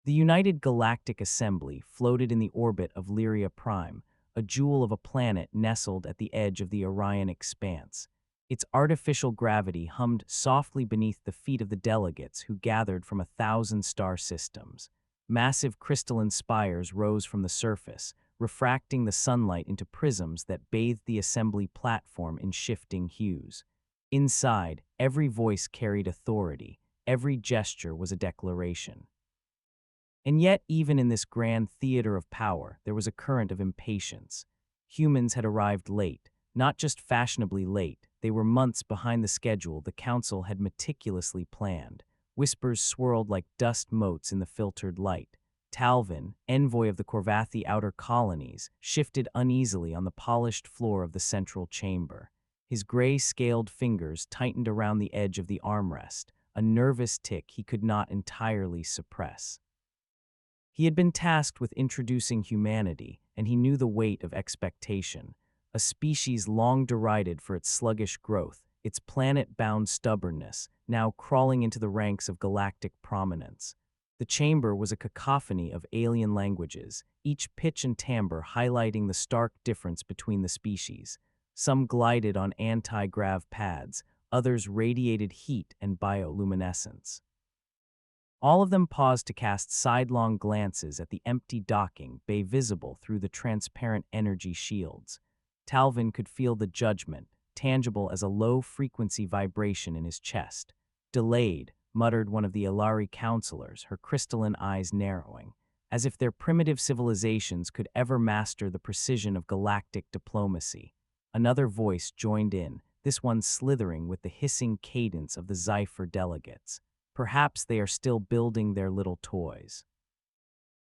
The United Galactic Assembly floated in the orbit of Lyria Prime, a jewel of a planet nestled at the edge of the Orion expanse. Its artificial gravity hummed softly beneath the feet of the delegates who gathered from 1,000 star systems. Massive crystalline spires rose from the surface, refracting the sunlight into prisms that bathed the assembly platform in shifting hues. Inside, every voice carried authority, every gesture was a declaration. And yet, even in this grand theater of power, there was a current of impatience. Humans had arrived late, not just fashionably late, they were months behind the schedule the council had meticulously planned. Whispers swirled like dust motes in the filtered light. Talvin, envoy of the Corvathi outer colonies, shifted uneasily on the polished floor of the central chamber. His gray-scaled fingers tightened around the edge of the armrest, a nervous tick he could not entirely suppress. He had been tasked with introducing humanity, and he knew the weight of expectation. A species long derided for its sluggish growth, its planet-bound stubbornness, now crawling into the ranks of galactic prominence. The chamber was a cacophony of alien languages, each pitch and timbre highlighting the stark difference between the species. Some glided on anti-grav pads, others radiated heat and bioluminescence. All of them paused to cast sidelong glances at the empty docking bay visible through the transparent energy shields. Talvin could feel the judgment, tangible as a low-frequency vibration in his chest. "Delayed," muttered one of the Ilari counselors, her crystalline eyes narrowing, as if their primitive civilizations could ever master the precision of galactic diplomacy. Another voice joined in, this one slithering with the hissing cadence of the Zephyr delegates. "Perhaps they are still building their little toys."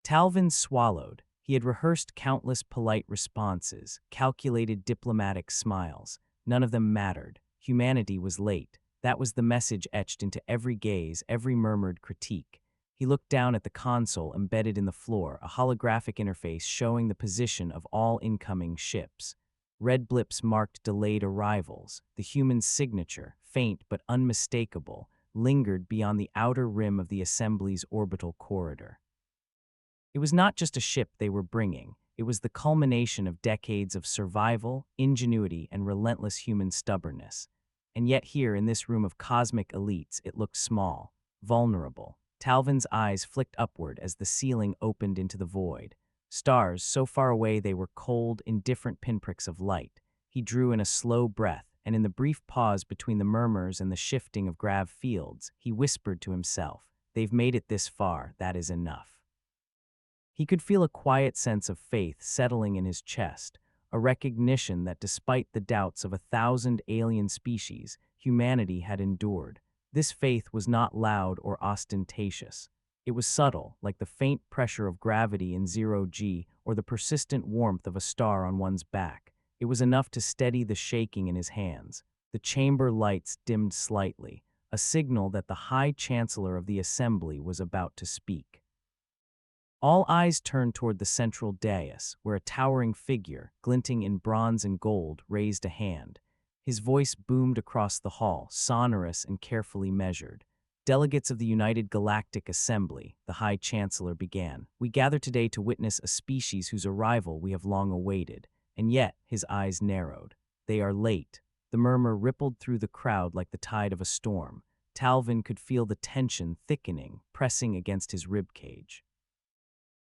Talvin swallowed. He had rehearsed countless polite responses, calculated diplomatic smiles. None of them mattered. Humanity was late. That was the message etched into every gaze, every murmured critique. He looked down at the console embedded in the floor, a holographic interface showing the position of all incoming ships. Red blips marked delayed arrivals. The human signature, faint but unmistakable, lingered beyond the outer rim of the Assembly's orbital corridor. It was not just a ship they were bringing, it was the culmination of decades of survival, ingenuity, and relentless human stubbornness. And yet here, in this room of cosmic elites, it looked small, vulnerable. Talvin's eyes flicked upward as the ceiling opened into the void. Stars, so far away they were cold, indifferent pinpricks of light. He drew in a slow breath, and in the brief pause between the murmurs and the shifting of grav fields, he whispered to himself, "They've made it this far, that is enough." He could feel a quiet sense of faith settling in his chest, a recognition that despite the doubts of 1,000 alien species, humanity had endured. This faith was not loud or ostentatious. It was subtle, like the faint pressure of gravity in 0G or the persistent warmth of a star on one's back. It was enough to steady the shaking in his hands. The chamber lights dimmed slightly, a signal that the High Chancellor of the Assembly was about to speak. All eyes turned toward the central dais, where a towering figure, glinting in bronze and gold, raised a hand. His voice boomed across the hall, sonorous and carefully measured. "Delegates of the United Galactic Assembly," the High Chancellor began, "we gather today to witness a species whose arrival we have long awaited." And yet, his eyes narrowed. "They are late." The murmur rippled through the crowd like the tide of a storm. Talvin could feel the tension thickening, pressing against his ribcage.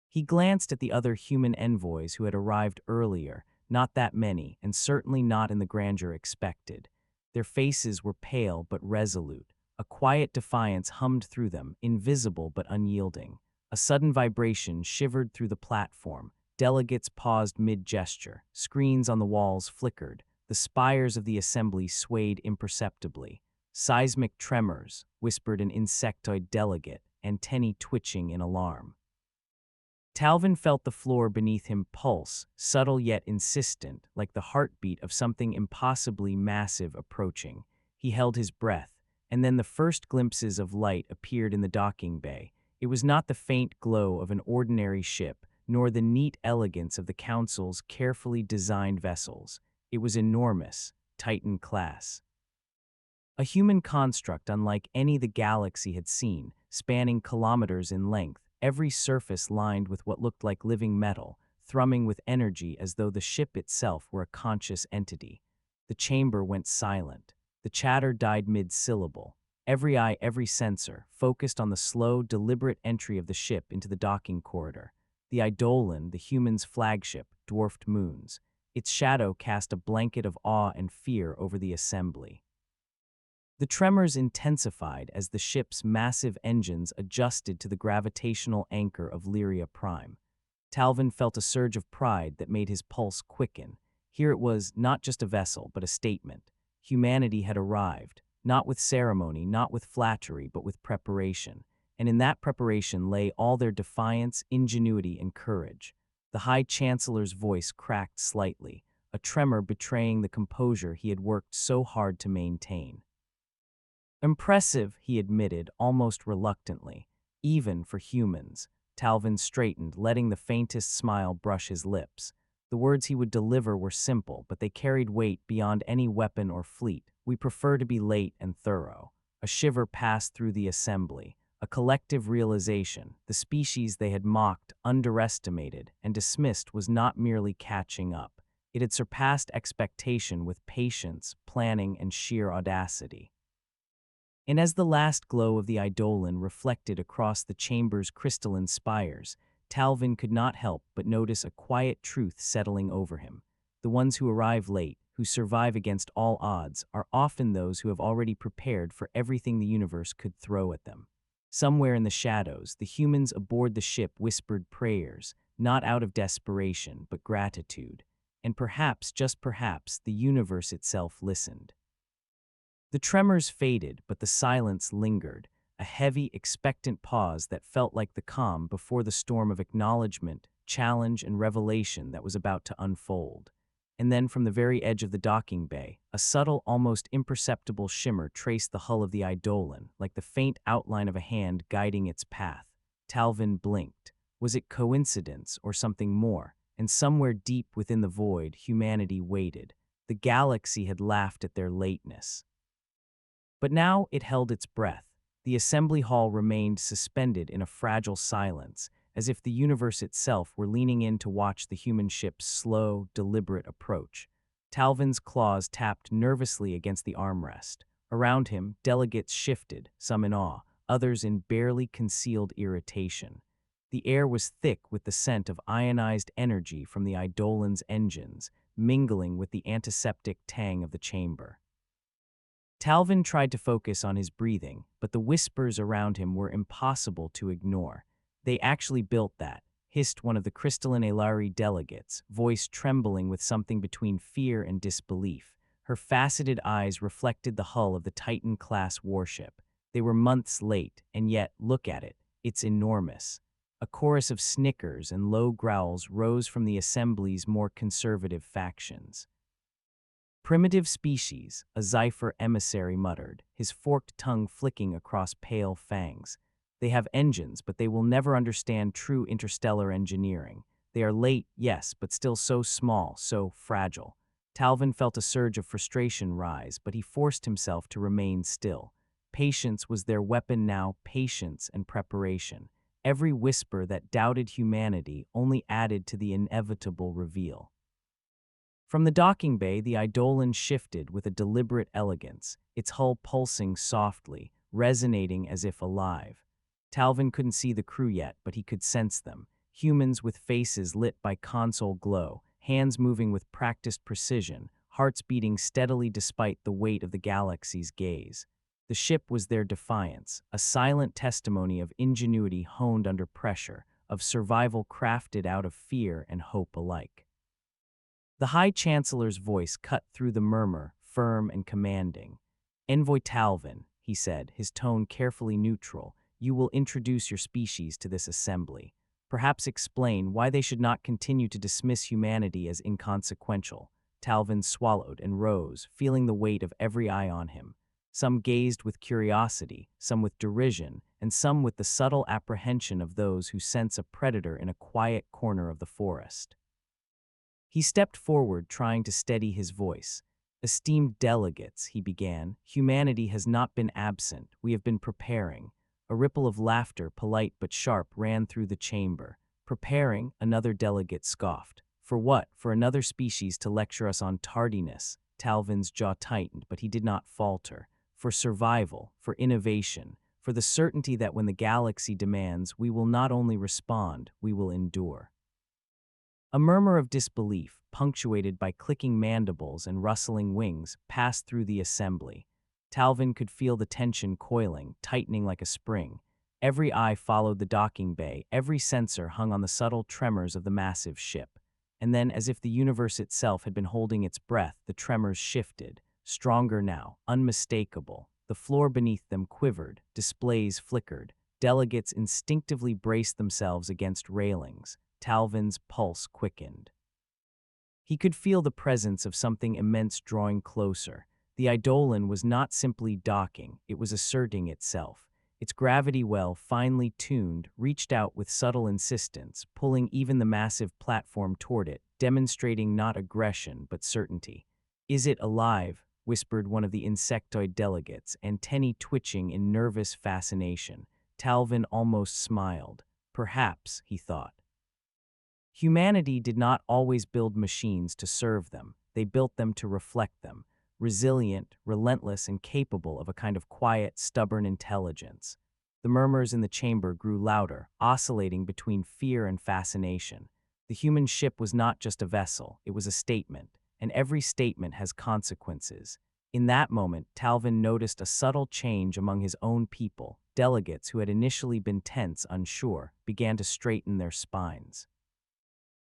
He glanced at the other human envoys who had arrived earlier, not that many, and certainly not in the grandeur expected. Their faces were pale but resolute. A quiet defiance hummed through them, invisible but unyielding. A sudden vibration shivered through the platform. Delegates paused mid-gesture. Screens on the walls flickered. The spires of the assembly swayed imperceptibly. "Seismic tremors," whispered an insectoid delegate, antennae twitching in alarm. Talvin felt the floor beneath him pulse, subtle yet insistent, like the heartbeat of something impossibly massive approaching. He held his breath, and then the first glimpses of light appeared in the docking bay. It was not the faint glow of an ordinary ship, nor the neat elegance of the Council's carefully designed vessels. It was enormous, Titan-Class. A human construct unlike any the galaxy had seen, spanning kilometers in length, every surface lined with what looked like living metal, thrumming with energy as though the ship itself were a conscious entity. The chamber went silent. The chatter died mid-syllable. Every eye, every sensor, focused on the slow, deliberate entry of the ship into the docking corridor. The Eidolon, the human's flagship, dwarfed moons. Its shadow cast a blanket of awe and fear over the assembly. The tremors intensified as the ship's massive engines adjusted to the gravitational anchor of Lyria Prime. Talvin felt a surge of pride that made his pulse quicken. Here it was, not just a vessel, but a statement. Humanity had arrived, not with ceremony, not with flattery, but with preparation. And in that preparation lay all their defiance, ingenuity, and courage. The High Chancellor's voice cracked slightly, a tremor betraying the composure he had worked so hard to maintain. Impressive, he admitted, almost reluctantly. Even for humans. Talvin straightened, letting the faintest smile brush his lips. The words he would deliver were simple, but they carried weight beyond any weapon or fleet. We prefer to be late and thorough. A shiver passed through the assembly, a collective realization. The species they had mocked, underestimated, and dismissed was not merely catching up. It had surpassed expectation with patience, planning, and sheer audacity. And as the last glow of the Eidolon reflected across the chamber's crystalline spires, Talvin could not help but notice a quiet truth settling over him. The ones who arrive late, who survive against all odds, are often those who have already prepared for everything the universe could throw at them. Somewhere in the shadows, the humans aboard the ship whispered prayers, not out of desperation, but gratitude. And perhaps, just perhaps, the universe itself listened. The tremors faded, but the silence lingered, a heavy, expectant pause that felt like the calm before the storm of acknowledgement, challenge, and revelation that was about to unfold. And then from the very edge of the docking bay, a subtle, almost imperceptible shimmer traced the hull of the Eidolon, like the faint outline of a hand guiding its path. Talvin blinked. Was it coincidence or something more? And somewhere deep within the void, humanity waited. The galaxy had laughed at their lateness. But now it held its breath. The assembly hall remained suspended in a fragile silence, as if the universe itself were leaning in to watch the human ship's slow, deliberate approach. Talvin's claws tapped nervously against the armrest. Around him, delegates shifted, some in awe, others in barely concealed irritation. The air was thick with the scent of ionized energy from the Eidolon's engines, mingling with the antiseptic tang of the chamber. Talvin tried to focus on his breathing, but the whispers around him were impossible to ignore. They actually built that, hissed one of the crystalline Elari delegates, voice trembling with something between fear and disbelief. Her faceted eyes reflected the hull of the Titan-Class Warship. They were months late, and yet, look at it, it's enormous. A chorus of snickers and low growls rose from the assembly's more conservative factions. Primitive species, a Zephyr emissary muttered, his forked tongue flicking across pale fangs. They have engines, but they will never understand true interstellar engineering. They are late, yes, but still so small, so fragile. Talvin felt a surge of frustration rise, but he forced himself to remain still. Patience was their weapon now, patience and preparation. Every whisper that doubted humanity only added to the inevitable reveal. From the docking bay, the Eidolon shifted with a deliberate elegance, its hull pulsing softly, resonating as if alive. Talvin couldn't see the crew yet, but he could sense them. Humans with faces lit by console glow, hands moving with practiced precision, hearts beating steadily despite the weight of the galaxy's gaze. The ship was their defiance, a silent testimony of ingenuity honed under pressure, of survival crafted out of fear and hope alike. The High Chancellor's voice cut through the murmur, firm and commanding. "Envoy Talvin," he said, his tone carefully neutral, "you will introduce your species to this assembly. Perhaps explain why they should not continue to dismiss humanity as inconsequential." Talvin swallowed and rose, feeling the weight of every eye on him. Some gazed with curiosity, some with derision, and some with the subtle apprehension of those who sense a predator in a quiet corner of the forest. He stepped forward, trying to steady his voice. "Esteemed delegates," he began, "humanity has not been absent. We have been preparing. A ripple of laughter, polite but sharp, ran through the chamber. Preparing, another delegate scoffed. For what? For another species to lecture us on tardiness. Talvin's jaw tightened, but he did not falter. For survival, for innovation, for the certainty that when the galaxy demands, we will not only respond, we will endure. A murmur of disbelief, punctuated by clicking mandibles and rustling wings, passed through the assembly. Talvin could feel the tension coiling, tightening like a spring. Every eye followed the docking bay, every sensor hung on the subtle tremors of the massive ship. And then, as if the universe itself had been holding its breath, the tremors shifted, stronger now, unmistakable. The floor beneath them quivered, displays flickered. Delegates instinctively braced themselves against railings. Talvin's pulse quickened. He could feel the presence of something immense drawing closer. The Eidolon was not simply docking, it was asserting itself. Its gravity well, finely tuned, reached out with subtle insistence, pulling even the massive platform toward it, demonstrating not aggression but certainty. "Is it alive?" whispered one of the insectoid delegates, antennae twitching in nervous fascination. Talvin almost smiled. Perhaps, he thought. Humanity did not always build machines to serve them. They built them to reflect them. Resilient, relentless, and capable of a kind of quiet, stubborn intelligence. The murmurs in the chamber grew louder, oscillating between fear and fascination. The human ship was not just a vessel, it was a statement, and every statement has consequences. In that moment, Talvin noticed a subtle change among his own people. Delegates who had initially been tense, unsure, began to straighten their spines.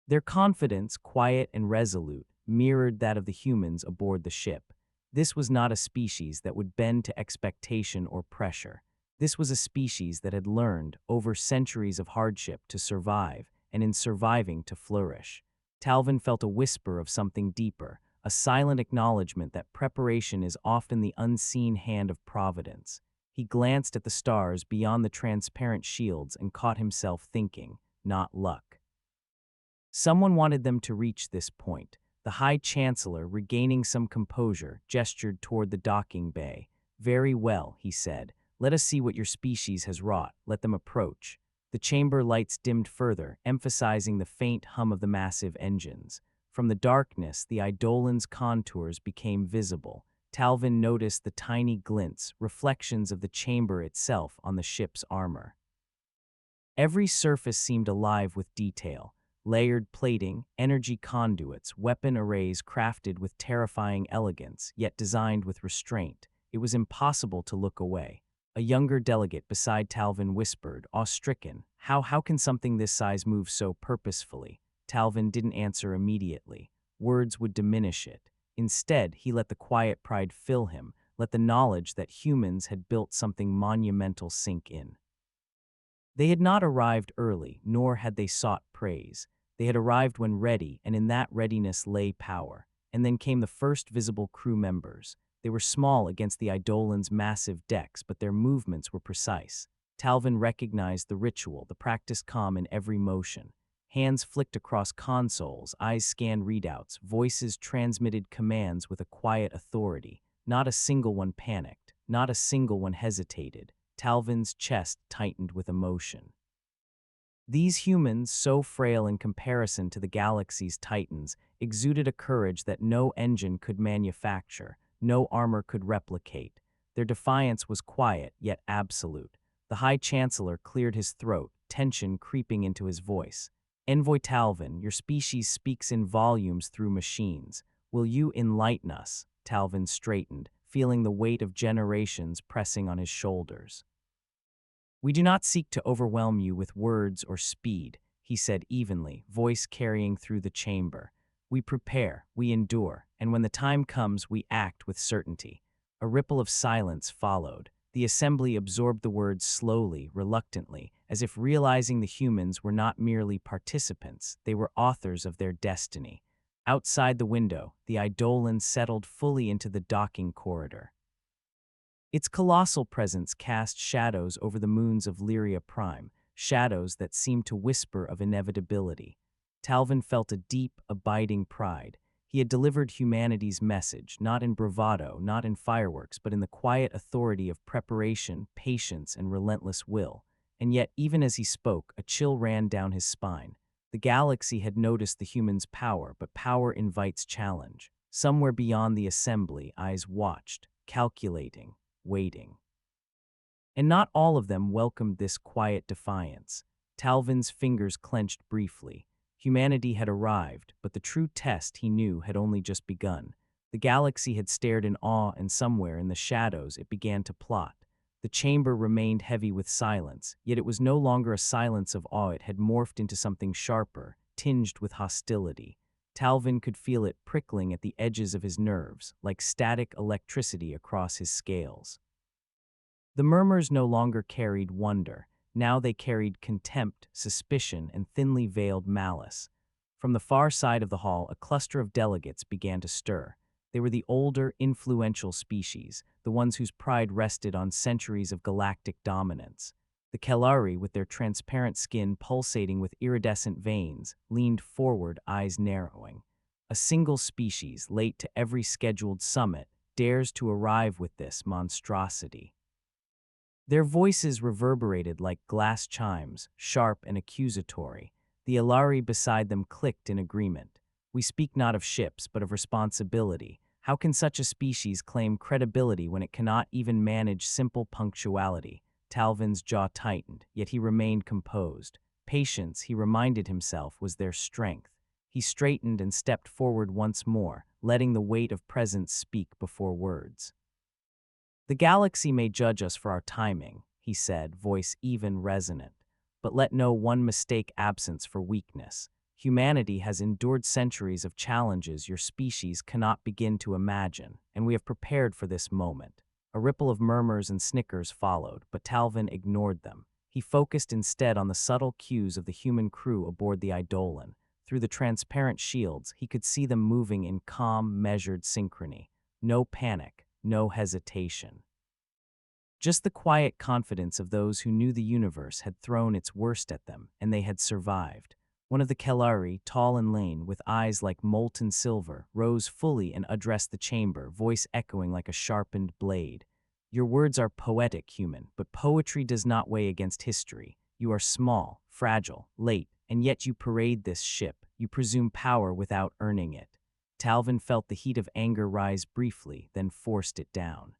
Their confidence, quiet and resolute, mirrored that of the humans aboard the ship. This was not a species that would bend to expectation or pressure. This was a species that had learned, over centuries of hardship, to survive, and in surviving to flourish. Talvin felt a whisper of something deeper, a silent acknowledgement that preparation is often the unseen hand of providence. He glanced at the stars beyond the transparent shields and caught himself thinking, not luck. Someone wanted them to reach this point. The High Chancellor, regaining some composure, gestured toward the docking bay. "Very well," he said. "Let us see what your species has wrought. Let them approach." The chamber lights dimmed further, emphasizing the faint hum of the massive engines. From the darkness, the Eidolon's contours became visible. Talvin noticed the tiny glints, reflections of the chamber itself on the ship's armor. Every surface seemed alive with detail. Layered plating, energy conduits, weapon arrays crafted with terrifying elegance, yet designed with restraint. It was impossible to look away. A younger delegate beside Talvin whispered, awe-stricken, How can something this size move so purposefully?" Talvin didn't answer immediately. Words would diminish it. Instead, he let the quiet pride fill him, let the knowledge that humans had built something monumental sink in. They had not arrived early, nor had they sought praise. They had arrived when ready, and in that readiness lay power. And then came the first visible crew members. They were small against the Eidolon's massive decks, but their movements were precise. Talvin recognized the ritual, the practiced calm in every motion. Hands flicked across consoles, eyes scanned readouts, voices transmitted commands with a quiet authority. Not a single one panicked, not a single one hesitated. Talvin's chest tightened with emotion. These humans, so frail in comparison to the galaxy's titans, exuded a courage that no engine could manufacture, no armor could replicate. Their defiance was quiet, yet absolute. The High Chancellor cleared his throat, tension creeping into his voice. "Envoy Talvin, your species speaks in volumes through machines. Will you enlighten us?" Talvin straightened, feeling the weight of generations pressing on his shoulders. "We do not seek to overwhelm you with words or speed," he said evenly, voice carrying through the chamber. "We prepare, we endure, and when the time comes, we act with certainty." A ripple of silence followed. The assembly absorbed the words slowly, reluctantly, as if realizing the humans were not merely participants, they were authors of their destiny. Outside the window, the Eidolon settled fully into the docking corridor. Its colossal presence cast shadows over the moons of Lyria Prime, shadows that seemed to whisper of inevitability. Talvin felt a deep, abiding pride. He had delivered humanity's message, not in bravado, not in fireworks, but in the quiet authority of preparation, patience, and relentless will. And yet, even as he spoke, a chill ran down his spine. The galaxy had noticed the human's power, but power invites challenge. Somewhere beyond the assembly, eyes watched, calculating, waiting. And not all of them welcomed this quiet defiance. Talvin's fingers clenched briefly. Humanity had arrived, but the true test, he knew, had only just begun. The galaxy had stared in awe, and somewhere in the shadows it began to plot. The chamber remained heavy with silence, yet it was no longer a silence of awe. It had morphed into something sharper, tinged with hostility. Talvin could feel it prickling at the edges of his nerves, like static electricity across his scales. The murmurs no longer carried wonder. Now they carried contempt, suspicion, and thinly veiled malice. From the far side of the hall, a cluster of delegates began to stir. They were the older, influential species, the ones whose pride rested on centuries of galactic dominance. The Kelari, with their transparent skin pulsating with iridescent veins, leaned forward, eyes narrowing. A single species, late to every scheduled summit, dares to arrive with this monstrosity. Their voices reverberated like glass chimes, sharp and accusatory. The Ilari beside them clicked in agreement. We speak not of ships, but of responsibility. How can such a species claim credibility when it cannot even manage simple punctuality? Talvin's jaw tightened, yet he remained composed. Patience, he reminded himself, was their strength. He straightened and stepped forward once more, letting the weight of presence speak before words. The galaxy may judge us for our timing, he said, voice even resonant. But let no one mistake absence for weakness. Humanity has endured centuries of challenges your species cannot begin to imagine, and we have prepared for this moment. A ripple of murmurs and snickers followed, but Talvin ignored them. He focused instead on the subtle cues of the human crew aboard the Eidolon. Through the transparent shields, he could see them moving in calm, measured synchrony. No panic, no hesitation. Just the quiet confidence of those who knew the universe had thrown its worst at them, and they had survived. One of the Kelari, tall and lean, with eyes like molten silver, rose fully and addressed the chamber, voice echoing like a sharpened blade. Your words are poetic, human, but poetry does not weigh against history. You are small, fragile, late, and yet you parade this ship. You presume power without earning it. Talvin felt the heat of anger rise briefly, then forced it down.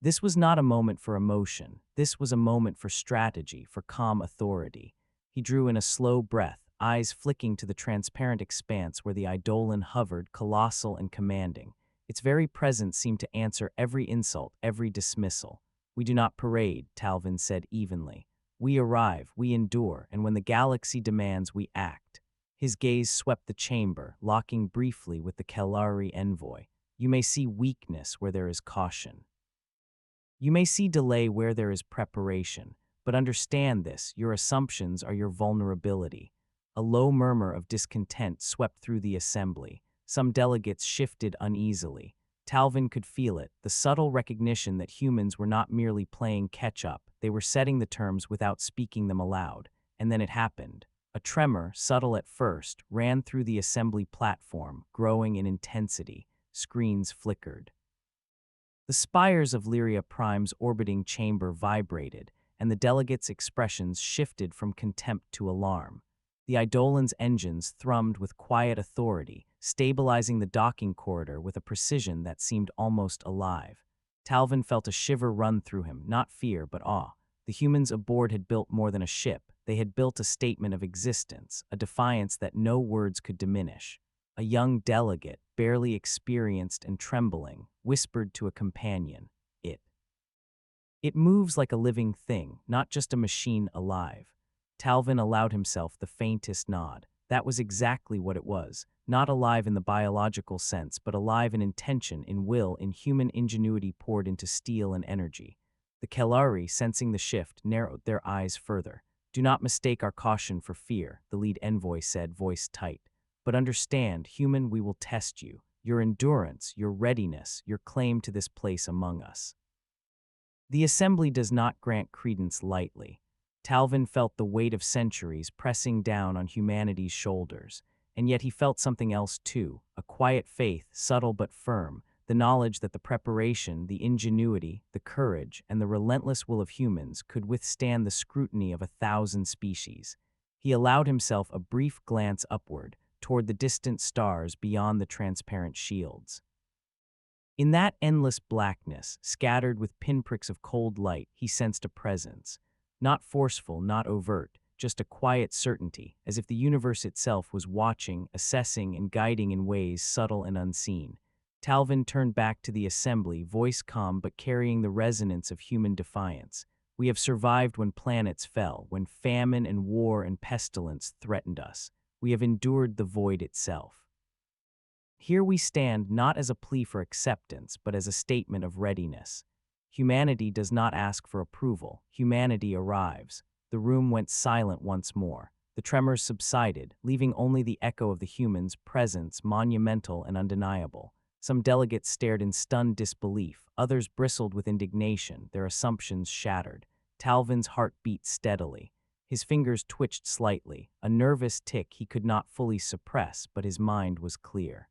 This was not a moment for emotion. This was a moment for strategy, for calm authority. He drew in a slow breath, eyes flicking to the transparent expanse where the Eidolon hovered, colossal and commanding. Its very presence seemed to answer every insult, every dismissal. We do not parade, Talvin said evenly. We arrive, we endure, and when the galaxy demands, we act. His gaze swept the chamber, locking briefly with the Kelari envoy. You may see weakness where there is caution. You may see delay where there is preparation, but understand this, your assumptions are your vulnerability. A low murmur of discontent swept through the assembly. Some delegates shifted uneasily. Talvin could feel it, the subtle recognition that humans were not merely playing catch-up, they were setting the terms without speaking them aloud. And then it happened. A tremor, subtle at first, ran through the assembly platform, growing in intensity. Screens flickered. The spires of Lyria Prime's orbiting chamber vibrated, and the delegates' expressions shifted from contempt to alarm. The Eidolon's engines thrummed with quiet authority, stabilizing the docking corridor with a precision that seemed almost alive. Talvin felt a shiver run through him, not fear but awe. The humans aboard had built more than a ship. They had built a statement of existence, a defiance that no words could diminish. A young delegate, barely experienced and trembling, whispered to a companion, It moves like a living thing, not just a machine alive. Talvin allowed himself the faintest nod. That was exactly what it was, not alive in the biological sense, but alive in intention, in will, in human ingenuity poured into steel and energy. The Kelari, sensing the shift, narrowed their eyes further. Do not mistake our caution for fear, the lead envoy said, voice tight. But understand, human, we will test you. Your endurance, your readiness, your claim to this place among us. The assembly does not grant credence lightly. Talvin felt the weight of centuries pressing down on humanity's shoulders, And yet he felt something else too, a quiet faith, subtle but firm, the knowledge that the preparation, the ingenuity, the courage, and the relentless will of humans could withstand the scrutiny of 1,000 species. He allowed himself a brief glance upward, toward the distant stars beyond the transparent shields. In that endless blackness, scattered with pinpricks of cold light, he sensed a presence. Not forceful, not overt, just a quiet certainty, as if the universe itself was watching, assessing, and guiding in ways subtle and unseen. Talvin turned back to the assembly, voice calm but carrying the resonance of human defiance. We have survived when planets fell, when famine and war and pestilence threatened us. We have endured the void itself. Here we stand not as a plea for acceptance, but as a statement of readiness. Humanity does not ask for approval. Humanity arrives. The room went silent once more. The tremors subsided, leaving only the echo of the humans' presence, monumental and undeniable. Some delegates stared in stunned disbelief. Others bristled with indignation, their assumptions shattered. Talvin's heart beat steadily. His fingers twitched slightly, a nervous tick he could not fully suppress, but his mind was clear.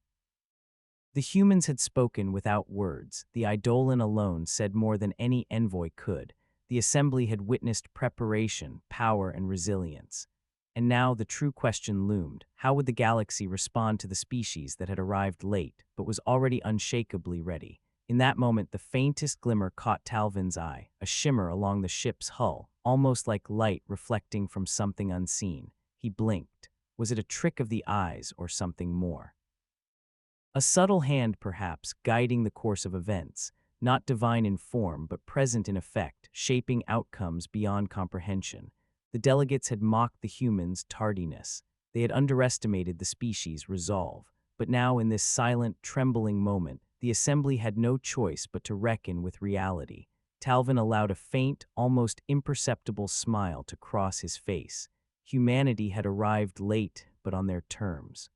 The humans had spoken without words. The Eidolon alone said more than any envoy could. The assembly had witnessed preparation, power, and resilience. And now the true question loomed. How would the galaxy respond to the species that had arrived late, but was already unshakably ready? In that moment, the faintest glimmer caught Talvin's eye, a shimmer along the ship's hull, almost like light reflecting from something unseen. He blinked. Was it a trick of the eyes or something more? A subtle hand, perhaps, guiding the course of events, not divine in form but present in effect, shaping outcomes beyond comprehension. The delegates had mocked the humans' tardiness. They had underestimated the species' resolve. But now, in this silent, trembling moment, the assembly had no choice but to reckon with reality. Talvin allowed a faint, almost imperceptible smile to cross his face. Humanity had arrived late, but on their terms.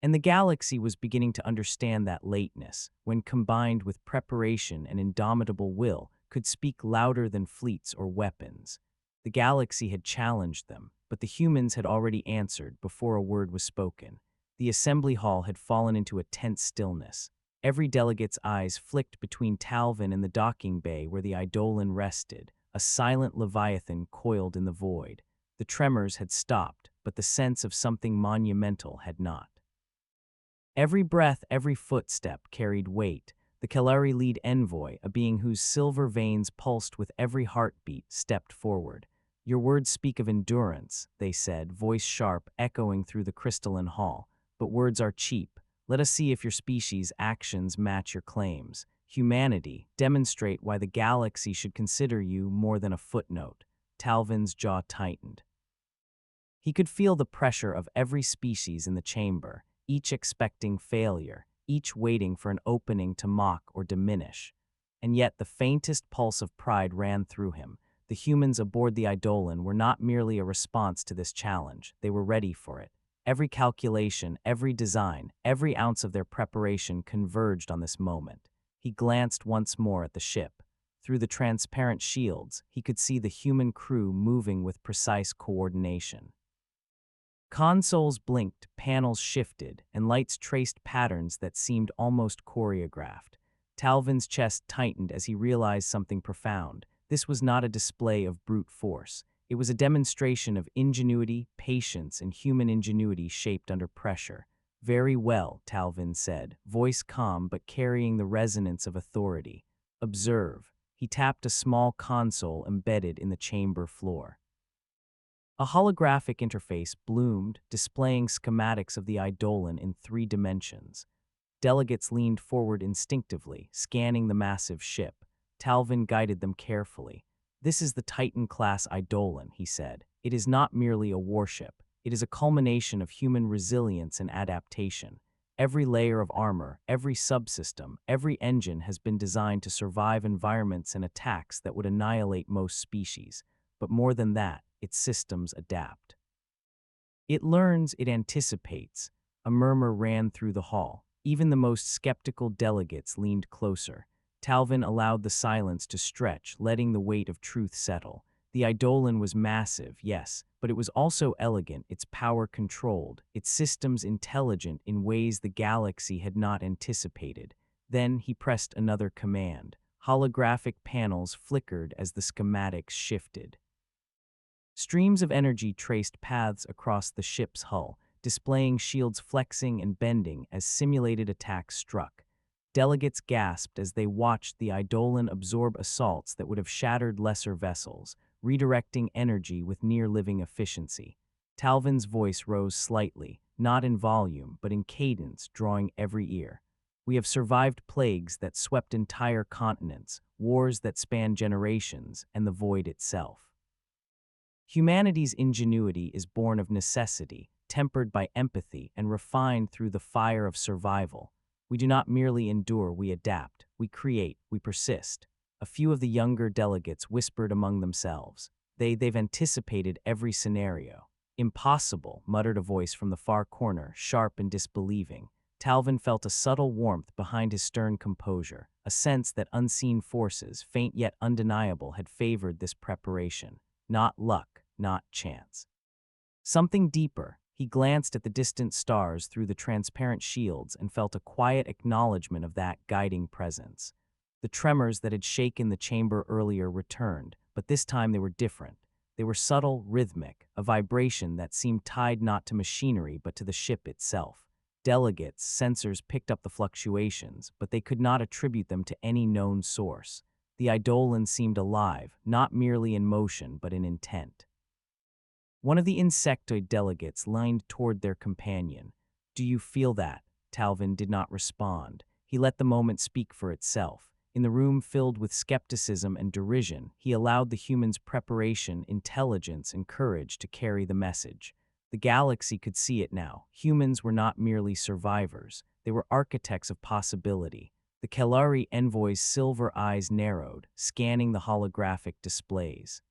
And the galaxy was beginning to understand that lateness, when combined with preparation and indomitable will, could speak louder than fleets or weapons. The galaxy had challenged them, but the humans had already answered before a word was spoken. The assembly hall had fallen into a tense stillness. Every delegate's eyes flicked between Talvin and the docking bay where the Eidolon rested, a silent leviathan coiled in the void. The tremors had stopped, but the sense of something monumental had not. Every breath, every footstep carried weight. The Kalari lead envoy, a being whose silver veins pulsed with every heartbeat, stepped forward. "Your words speak of endurance," they said, voice sharp, echoing through the crystalline hall. "But words are cheap. Let us see if your species' actions match your claims. Humanity, demonstrate why the galaxy should consider you more than a footnote." Talvin's jaw tightened. He could feel the pressure of every species in the chamber, each expecting failure, each waiting for an opening to mock or diminish. And yet the faintest pulse of pride ran through him. The humans aboard the Eidolon were not merely a response to this challenge, they were ready for it. Every calculation, every design, every ounce of their preparation converged on this moment. He glanced once more at the ship. Through the transparent shields, he could see the human crew moving with precise coordination. Consoles blinked, panels shifted, and lights traced patterns that seemed almost choreographed. Talvin's chest tightened as he realized something profound. This was not a display of brute force. It was a demonstration of ingenuity, patience, and human ingenuity shaped under pressure. "Very well," Talvin said, voice calm but carrying the resonance of authority. "Observe." He tapped a small console embedded in the chamber floor. A holographic interface bloomed, displaying schematics of the Eidolon in 3 dimensions. Delegates leaned forward instinctively, scanning the massive ship. Talvin guided them carefully. "This is the Titan-Class Eidolon," he said. "It is not merely a warship. It is a culmination of human resilience and adaptation. Every layer of armor, every subsystem, every engine has been designed to survive environments and attacks that would annihilate most species. But more than that, its systems adapt. It learns, it anticipates." A murmur ran through the hall. Even the most skeptical delegates leaned closer. Talvin allowed the silence to stretch, letting the weight of truth settle. The Eidolon was massive, yes, but it was also elegant, its power controlled, its systems intelligent in ways the galaxy had not anticipated. Then he pressed another command. Holographic panels flickered as the schematics shifted. Streams of energy traced paths across the ship's hull, displaying shields flexing and bending as simulated attacks struck. Delegates gasped as they watched the Eidolon absorb assaults that would have shattered lesser vessels, redirecting energy with near-living efficiency. Talvin's voice rose slightly, not in volume, but in cadence, drawing every ear. We have survived plagues that swept entire continents, wars that spanned generations, and the void itself. Humanity's ingenuity is born of necessity, tempered by empathy, and refined through the fire of survival. We do not merely endure, we adapt, we create, we persist. A few of the younger delegates whispered among themselves. They've anticipated every scenario. Impossible, muttered a voice from the far corner, sharp and disbelieving. Talvin felt a subtle warmth behind his stern composure, a sense that unseen forces, faint yet undeniable, had favored this preparation. Not luck, not chance. Something deeper. He glanced at the distant stars through the transparent shields and felt a quiet acknowledgement of that guiding presence. The tremors that had shaken the chamber earlier returned, but this time they were different. They were subtle, rhythmic, a vibration that seemed tied not to machinery but to the ship itself. Delegates' sensors picked up the fluctuations, but they could not attribute them to any known source. The Eidolon seemed alive, not merely in motion but in intent. One of the insectoid delegates leaned toward their companion. "Do you feel that?" Talvin did not respond. He let the moment speak for itself. In the room filled with skepticism and derision, he allowed the human's preparation, intelligence, and courage to carry the message. The galaxy could see it now. Humans were not merely survivors. They were architects of possibility. The Kelari envoy's silver eyes narrowed, scanning the holographic displays.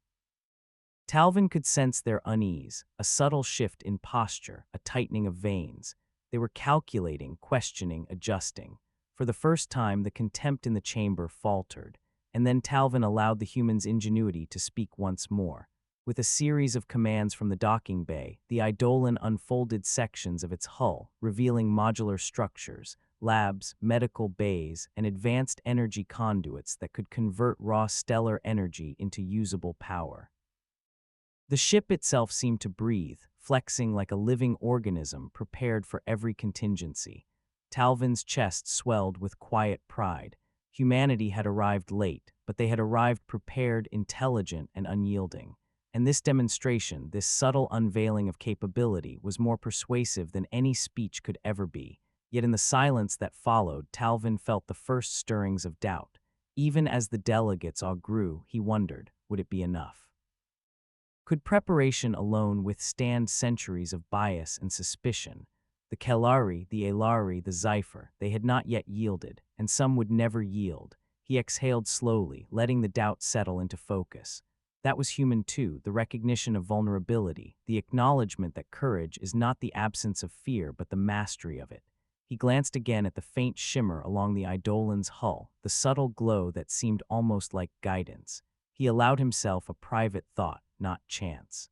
Talvin could sense their unease, a subtle shift in posture, a tightening of veins. They were calculating, questioning, adjusting. For the first time, the contempt in the chamber faltered, and then Talvin allowed the human's ingenuity to speak once more. With a series of commands from the docking bay, the Eidolon unfolded sections of its hull, revealing modular structures, labs, medical bays, and advanced energy conduits that could convert raw stellar energy into usable power. The ship itself seemed to breathe, flexing like a living organism prepared for every contingency. Talvin's chest swelled with quiet pride. Humanity had arrived late, but they had arrived prepared, intelligent, and unyielding. And this demonstration, this subtle unveiling of capability, was more persuasive than any speech could ever be. Yet in the silence that followed, Talvin felt the first stirrings of doubt. Even as the delegates all grew, he wondered, would it be enough? Could preparation alone withstand centuries of bias and suspicion? The Kelari, the Elari, the Zephyr, they had not yet yielded, and some would never yield. He exhaled slowly, letting the doubt settle into focus. That was human too, the recognition of vulnerability, the acknowledgement that courage is not the absence of fear but the mastery of it. He glanced again at the faint shimmer along the Eidolon's hull, the subtle glow that seemed almost like guidance. He allowed himself a private thought, not chance.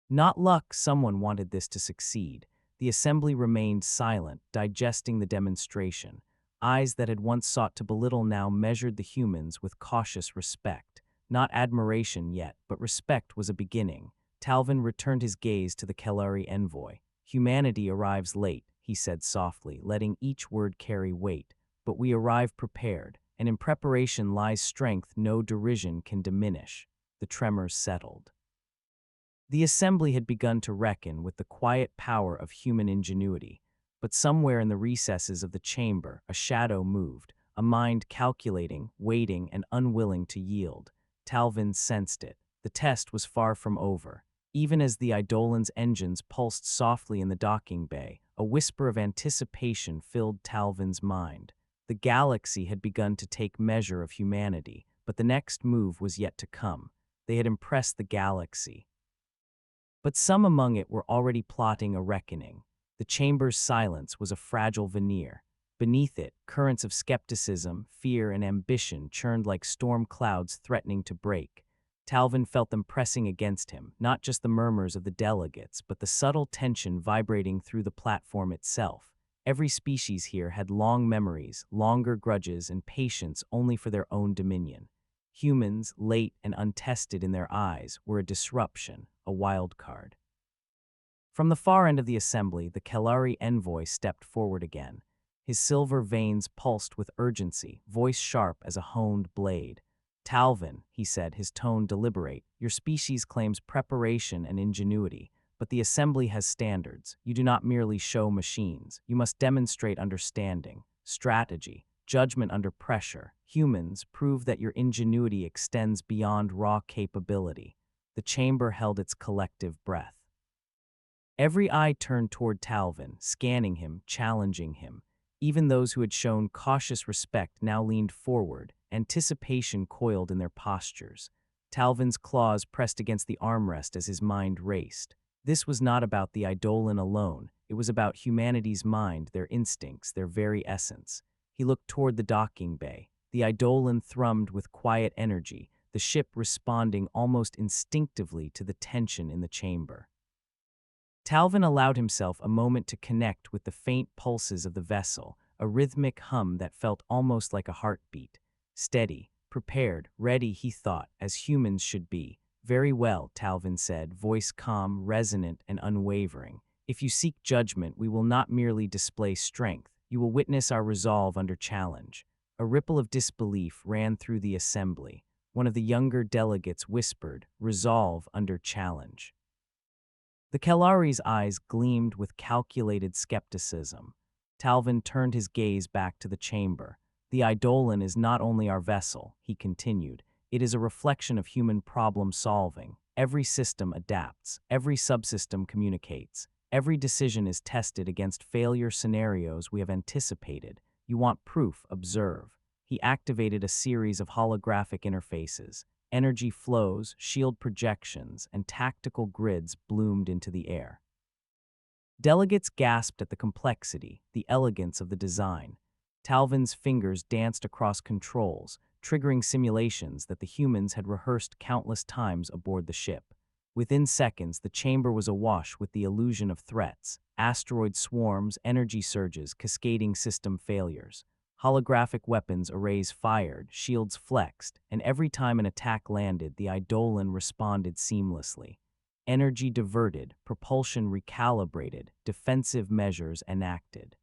Not luck, someone wanted this to succeed. The assembly remained silent, digesting the demonstration. Eyes that had once sought to belittle now measured the humans with cautious respect. Not admiration yet, but respect was a beginning. Talvin returned his gaze to the Kelari envoy. "Humanity arrives late," he said softly, letting each word carry weight. "But we arrive prepared, and in preparation lies strength no derision can diminish." The tremors settled. The assembly had begun to reckon with the quiet power of human ingenuity, but somewhere in the recesses of the chamber, a shadow moved, a mind calculating, waiting, and unwilling to yield. Talvin sensed it. The test was far from over. Even as the Eidolon's engines pulsed softly in the docking bay, a whisper of anticipation filled Talvin's mind. The galaxy had begun to take measure of humanity, but the next move was yet to come. They had impressed the galaxy, but some among it were already plotting a reckoning. The chamber's silence was a fragile veneer. Beneath it, currents of skepticism, fear, and ambition churned like storm clouds threatening to break. Talvin felt them pressing against him, not just the murmurs of the delegates, but the subtle tension vibrating through the platform itself. Every species here had long memories, longer grudges, and patience only for their own dominion. Humans, late and untested in their eyes, were a disruption, a wild card. From the far end of the assembly, the Kelari envoy stepped forward again. His silver veins pulsed with urgency, voice sharp as a honed blade. "Talvin," he said, his tone deliberate, "your species claims preparation and ingenuity, but the assembly has standards. You do not merely show machines. You must demonstrate understanding, strategy, judgment under pressure. Humans, prove that your ingenuity extends beyond raw capability." The chamber held its collective breath. Every eye turned toward Talvin, scanning him, challenging him. Even those who had shown cautious respect now leaned forward, anticipation coiled in their postures. Talvin's claws pressed against the armrest as his mind raced. This was not about the Eidolon alone. It was about humanity's mind, their instincts, their very essence. He looked toward the docking bay. The Eidolon thrummed with quiet energy, the ship responding almost instinctively to the tension in the chamber. Talvin allowed himself a moment to connect with the faint pulses of the vessel, a rhythmic hum that felt almost like a heartbeat. Steady, prepared, ready, he thought, as humans should be. "Very well," Talvin said, voice calm, resonant, and unwavering. "If you seek judgment, we will not merely display strength. You will witness our resolve under challenge." A ripple of disbelief ran through the assembly. One of the younger delegates whispered, "Resolve under challenge." The Kelari's eyes gleamed with calculated skepticism. Talvin turned his gaze back to the chamber. "The Eidolon is not only our vessel," he continued. "It is a reflection of human problem-solving. Every system adapts. Every subsystem communicates. Every decision is tested against failure scenarios we have anticipated. You want proof? Observe." He activated a series of holographic interfaces. Energy flows, shield projections, and tactical grids bloomed into the air. Delegates gasped at the complexity, the elegance of the design. Talvin's fingers danced across controls, triggering simulations that the humans had rehearsed countless times aboard the ship. Within seconds, the chamber was awash with the illusion of threats: asteroid swarms, energy surges, cascading system failures. Holographic weapons arrays fired, shields flexed, and every time an attack landed, the Eidolon responded seamlessly. Energy diverted, propulsion recalibrated, defensive measures enacted.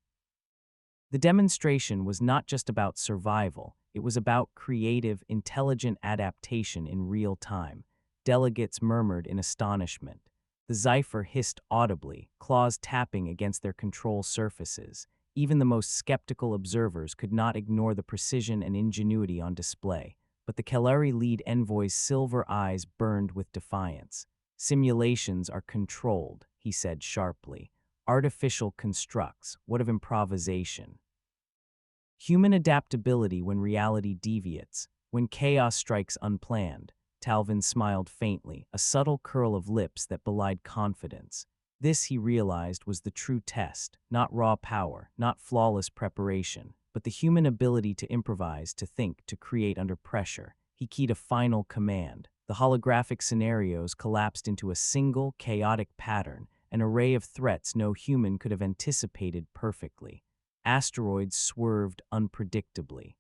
The demonstration was not just about survival, it was about creative, intelligent adaptation in real time. Delegates murmured in astonishment. The Zephyr hissed audibly, claws tapping against their control surfaces. Even the most skeptical observers could not ignore the precision and ingenuity on display, but the Kelari lead envoy's silver eyes burned with defiance. "Simulations are controlled," he said sharply. "Artificial constructs, what of improvisation? Human adaptability when reality deviates, when chaos strikes unplanned." Talvin smiled faintly, a subtle curl of lips that belied confidence. This, he realized, was the true test, not raw power, not flawless preparation, but the human ability to improvise, to think, to create under pressure. He keyed a final command. The holographic scenarios collapsed into a single, chaotic pattern, an array of threats no human could have anticipated perfectly. Asteroids swerved unpredictably.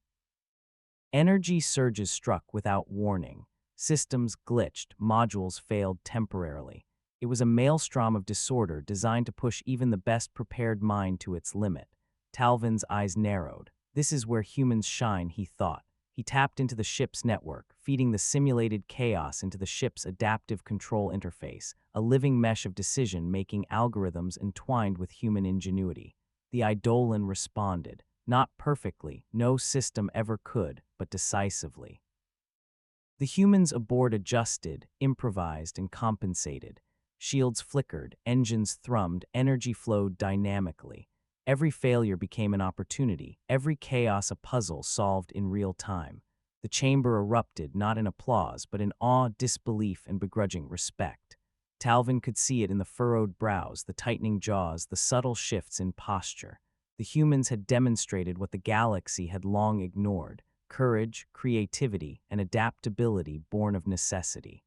Energy surges struck without warning. Systems glitched, modules failed temporarily. It was a maelstrom of disorder designed to push even the best prepared mind to its limit. Talvin's eyes narrowed. This is where humans shine, he thought. He tapped into the ship's network, feeding the simulated chaos into the ship's adaptive control interface, a living mesh of decision-making algorithms entwined with human ingenuity. The Eidolon responded, not perfectly, no system ever could, but decisively. The humans aboard adjusted, improvised, and compensated. Shields flickered, engines thrummed, energy flowed dynamically. Every failure became an opportunity, every chaos a puzzle solved in real time. The chamber erupted not in applause, but in awe, disbelief, and begrudging respect. Talvin could see it in the furrowed brows, the tightening jaws, the subtle shifts in posture. The humans had demonstrated what the galaxy had long ignored: courage, creativity, and adaptability born of necessity.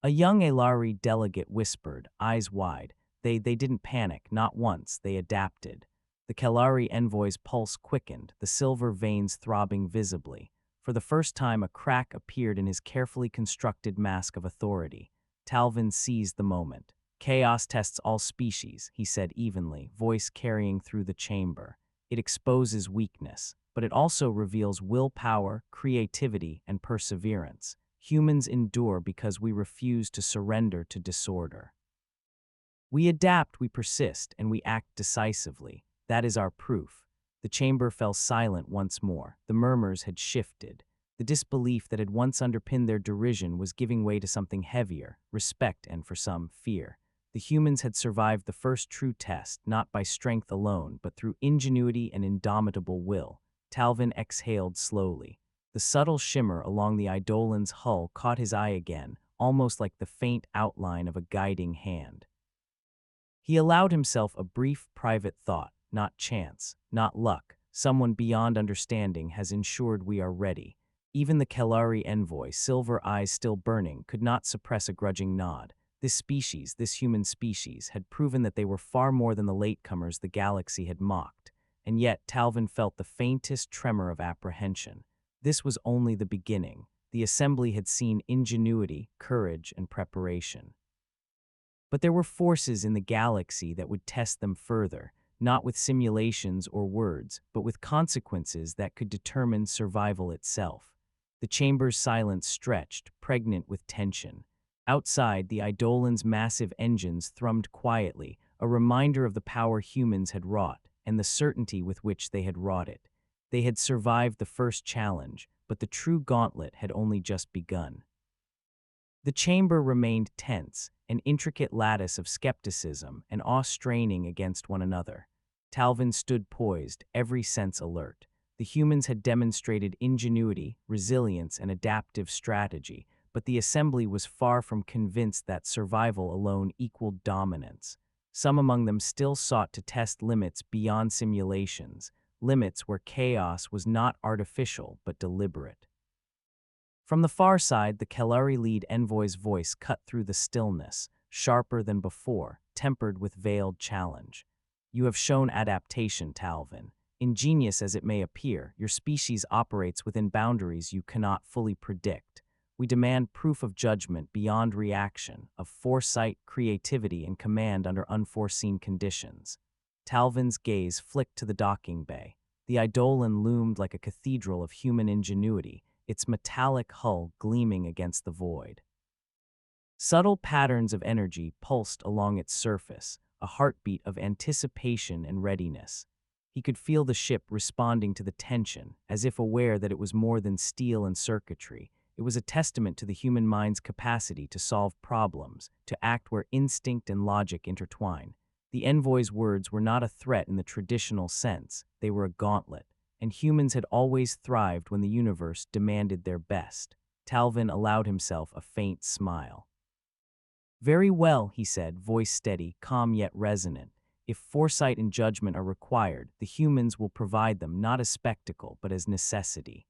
A young Elari delegate whispered, eyes wide. They didn't panic, not once, they adapted. The Kelari envoy's pulse quickened, the silver veins throbbing visibly. For the first time, a crack appeared in his carefully constructed mask of authority. Talvin seized the moment. Chaos tests all species, he said evenly, voice carrying through the chamber. It exposes weakness, but it also reveals willpower, creativity, and perseverance. Humans endure because we refuse to surrender to disorder. We adapt, we persist, and we act decisively. That is our proof. The chamber fell silent once more. The murmurs had shifted. The disbelief that had once underpinned their derision was giving way to something heavier, respect and, for some, fear. The humans had survived the first true test, not by strength alone, but through ingenuity and indomitable will. Talvin exhaled slowly. The subtle shimmer along the Eidolon's hull caught his eye again, almost like the faint outline of a guiding hand. He allowed himself a brief private thought, not chance, not luck. Someone beyond understanding has ensured we are ready. Even the Kelari envoy, silver eyes still burning, could not suppress a grudging nod. This species, this human species, had proven that they were far more than the latecomers the galaxy had mocked. And yet Talvin felt the faintest tremor of apprehension. This was only the beginning. The assembly had seen ingenuity, courage, and preparation. But there were forces in the galaxy that would test them further, not with simulations or words, but with consequences that could determine survival itself. The chamber's silence stretched, pregnant with tension. Outside, the Eidolon's massive engines thrummed quietly, a reminder of the power humans had wrought, and the certainty with which they had wrought it. They had survived the first challenge, but the true gauntlet had only just begun. The chamber remained tense, an intricate lattice of skepticism and awe straining against one another. Talvin stood poised, every sense alert. The humans had demonstrated ingenuity, resilience, and adaptive strategy, but the assembly was far from convinced that survival alone equaled dominance. Some among them still sought to test limits beyond simulations, limits where chaos was not artificial but deliberate. From the far side, the Kelari lead envoy's voice cut through the stillness, sharper than before, tempered with veiled challenge. You have shown adaptation, Talvin. Ingenious as it may appear, your species operates within boundaries you cannot fully predict. We demand proof of judgment beyond reaction, of foresight, creativity, and command under unforeseen conditions. Talvin's gaze flicked to the docking bay. The Eidolon loomed like a cathedral of human ingenuity, its metallic hull gleaming against the void. Subtle patterns of energy pulsed along its surface, a heartbeat of anticipation and readiness. He could feel the ship responding to the tension, as if aware that it was more than steel and circuitry. It was a testament to the human mind's capacity to solve problems, to act where instinct and logic intertwine. The envoy's words were not a threat in the traditional sense, they were a gauntlet, and humans had always thrived when the universe demanded their best. Talvin allowed himself a faint smile. Very well, he said, voice steady, calm yet resonant. If foresight and judgment are required, the humans will provide them not as spectacle but as necessity.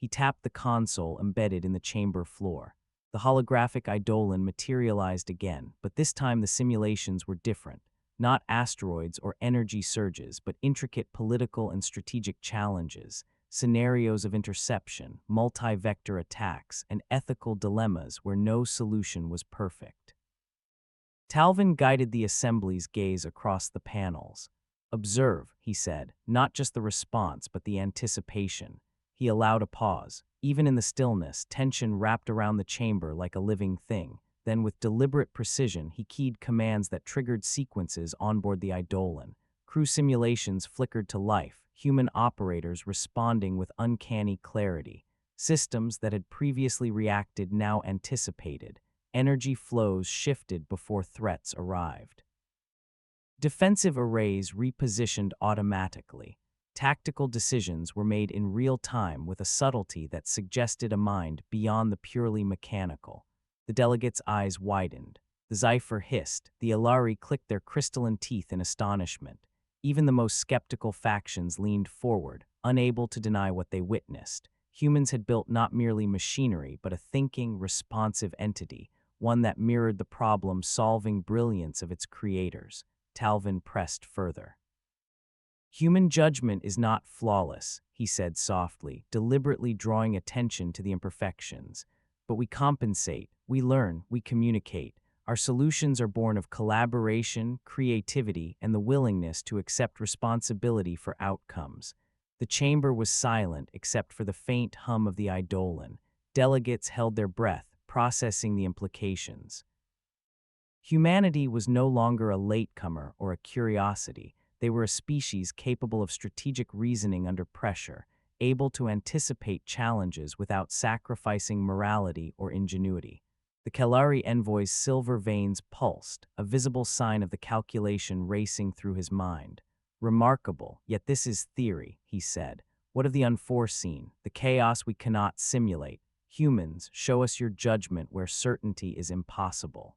He tapped the console embedded in the chamber floor. The holographic Eidolon materialized again, but this time the simulations were different. Not asteroids or energy surges, but intricate political and strategic challenges, scenarios of interception, multi-vector attacks, and ethical dilemmas where no solution was perfect. Talvin guided the assembly's gaze across the panels. Observe, he said, not just the response, but the anticipation. He allowed a pause. Even in the stillness, tension wrapped around the chamber like a living thing. Then, with deliberate precision, he keyed commands that triggered sequences onboard the Eidolon. Crew simulations flickered to life, human operators responding with uncanny clarity. Systems that had previously reacted now anticipated. Energy flows shifted before threats arrived. Defensive arrays repositioned automatically. Tactical decisions were made in real time with a subtlety that suggested a mind beyond the purely mechanical. The delegates' eyes widened. The Zephyr hissed. The Elari clicked their crystalline teeth in astonishment. Even the most skeptical factions leaned forward, unable to deny what they witnessed. Humans had built not merely machinery, but a thinking, responsive entity, one that mirrored the problem-solving brilliance of its creators. Talvin pressed further. Human judgment is not flawless, he said softly, deliberately drawing attention to the imperfections. But we compensate, we learn, we communicate. Our solutions are born of collaboration, creativity, and the willingness to accept responsibility for outcomes. The chamber was silent except for the faint hum of the Eidolon. Delegates held their breath, processing the implications. Humanity was no longer a latecomer or a curiosity. They were a species capable of strategic reasoning under pressure, able to anticipate challenges without sacrificing morality or ingenuity. The Kalari envoy's silver veins pulsed, a visible sign of the calculation racing through his mind. Remarkable, yet this is theory, he said. What of the unforeseen, the chaos we cannot simulate? Humans, show us your judgment where certainty is impossible.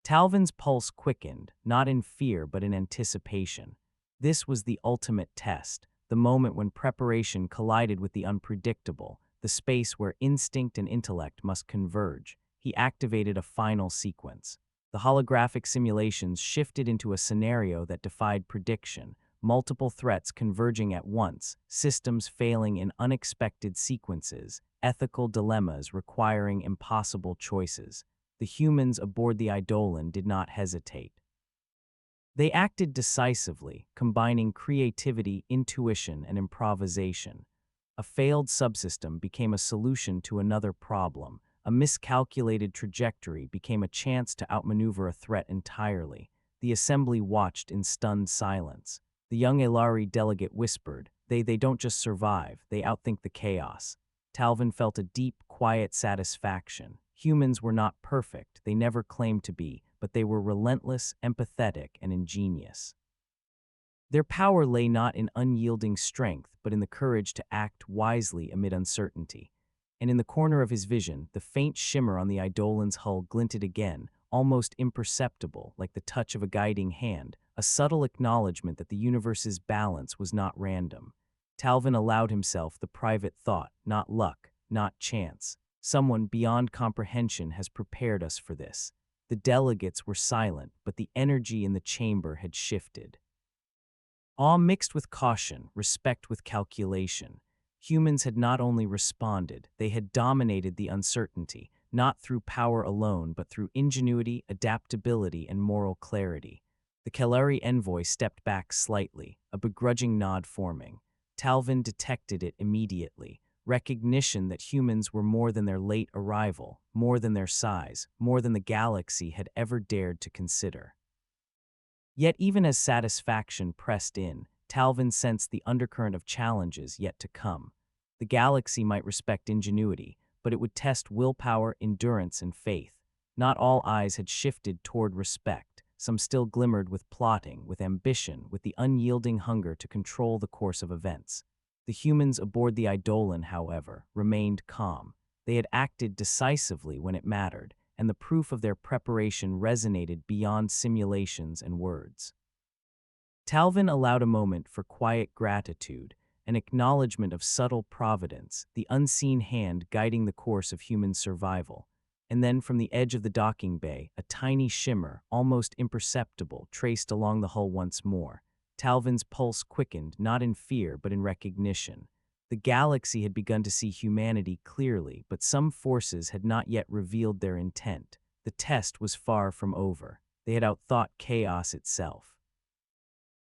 Talvin's pulse quickened, not in fear but in anticipation. This was the ultimate test, the moment when preparation collided with the unpredictable, the space where instinct and intellect must converge. He activated a final sequence. The holographic simulations shifted into a scenario that defied prediction, multiple threats converging at once, systems failing in unexpected sequences, ethical dilemmas requiring impossible choices. The humans aboard the Eidolon did not hesitate. They acted decisively, combining creativity, intuition, and improvisation. A failed subsystem became a solution to another problem. A miscalculated trajectory became a chance to outmaneuver a threat entirely. The assembly watched in stunned silence. The young Elari delegate whispered, They don't just survive, they outthink the chaos. Talvin felt a deep, quiet satisfaction. Humans were not perfect, they never claimed to be, but they were relentless, empathetic, and ingenious. Their power lay not in unyielding strength, but in the courage to act wisely amid uncertainty. And in the corner of his vision, the faint shimmer on the Eidolon's hull glinted again, almost imperceptible, like the touch of a guiding hand, a subtle acknowledgement that the universe's balance was not random. Talvin allowed himself the private thought, not luck, not chance. Someone beyond comprehension has prepared us for this. The delegates were silent, but the energy in the chamber had shifted. Awe mixed with caution, respect with calculation. Humans had not only responded, they had dominated the uncertainty, not through power alone, but through ingenuity, adaptability, and moral clarity. The Kalari envoy stepped back slightly, a begrudging nod forming. Talvin detected it immediately. Recognition that humans were more than their late arrival, more than their size, more than the galaxy had ever dared to consider. Yet even as satisfaction pressed in, Talvin sensed the undercurrent of challenges yet to come. The galaxy might respect ingenuity, but it would test willpower, endurance, and faith. Not all eyes had shifted toward respect. Some still glimmered with plotting, with ambition, with the unyielding hunger to control the course of events. The humans aboard the Eidolon, however, remained calm. They had acted decisively when it mattered, and the proof of their preparation resonated beyond simulations and words. Talvin allowed a moment for quiet gratitude, an acknowledgement of subtle providence, the unseen hand guiding the course of human survival. And then from the edge of the docking bay, a tiny shimmer, almost imperceptible, traced along the hull once more. Talvin's pulse quickened, not in fear but in recognition. The galaxy had begun to see humanity clearly, but some forces had not yet revealed their intent. The test was far from over. They had outthought chaos itself.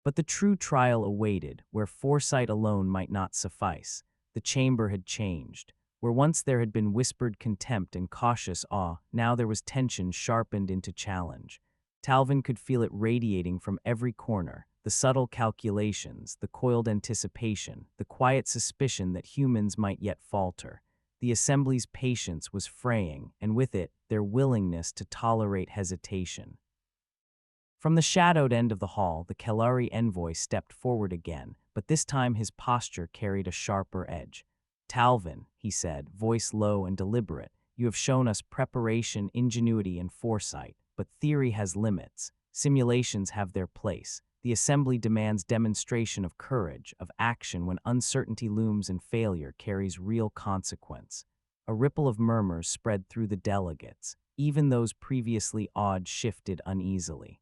But the true trial awaited, where foresight alone might not suffice. The chamber had changed. Where once there had been whispered contempt and cautious awe, now there was tension sharpened into challenge. Talvin could feel it radiating from every corner, the subtle calculations, the coiled anticipation, the quiet suspicion that humans might yet falter. The assembly's patience was fraying, and with it, their willingness to tolerate hesitation. From the shadowed end of the hall, the Kalari envoy stepped forward again, but this time his posture carried a sharper edge. Talvin, he said, voice low and deliberate, you have shown us preparation, ingenuity, and foresight, but theory has limits. Simulations have their place, The assembly demands demonstration of courage, of action when uncertainty looms and failure carries real consequence. A ripple of murmurs spread through the delegates. Even those previously awed shifted uneasily.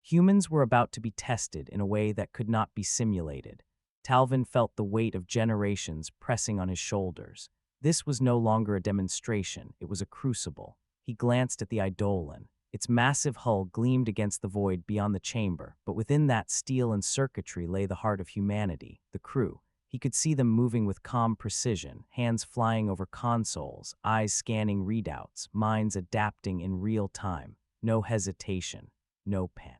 Humans were about to be tested in a way that could not be simulated. Talvin felt the weight of generations pressing on his shoulders. This was no longer a demonstration, it was a crucible. He glanced at the Eidolon. Its massive hull gleamed against the void beyond the chamber, but within that steel and circuitry lay the heart of humanity, the crew. He could see them moving with calm precision, hands flying over consoles, eyes scanning readouts, minds adapting in real time. No hesitation, no panic.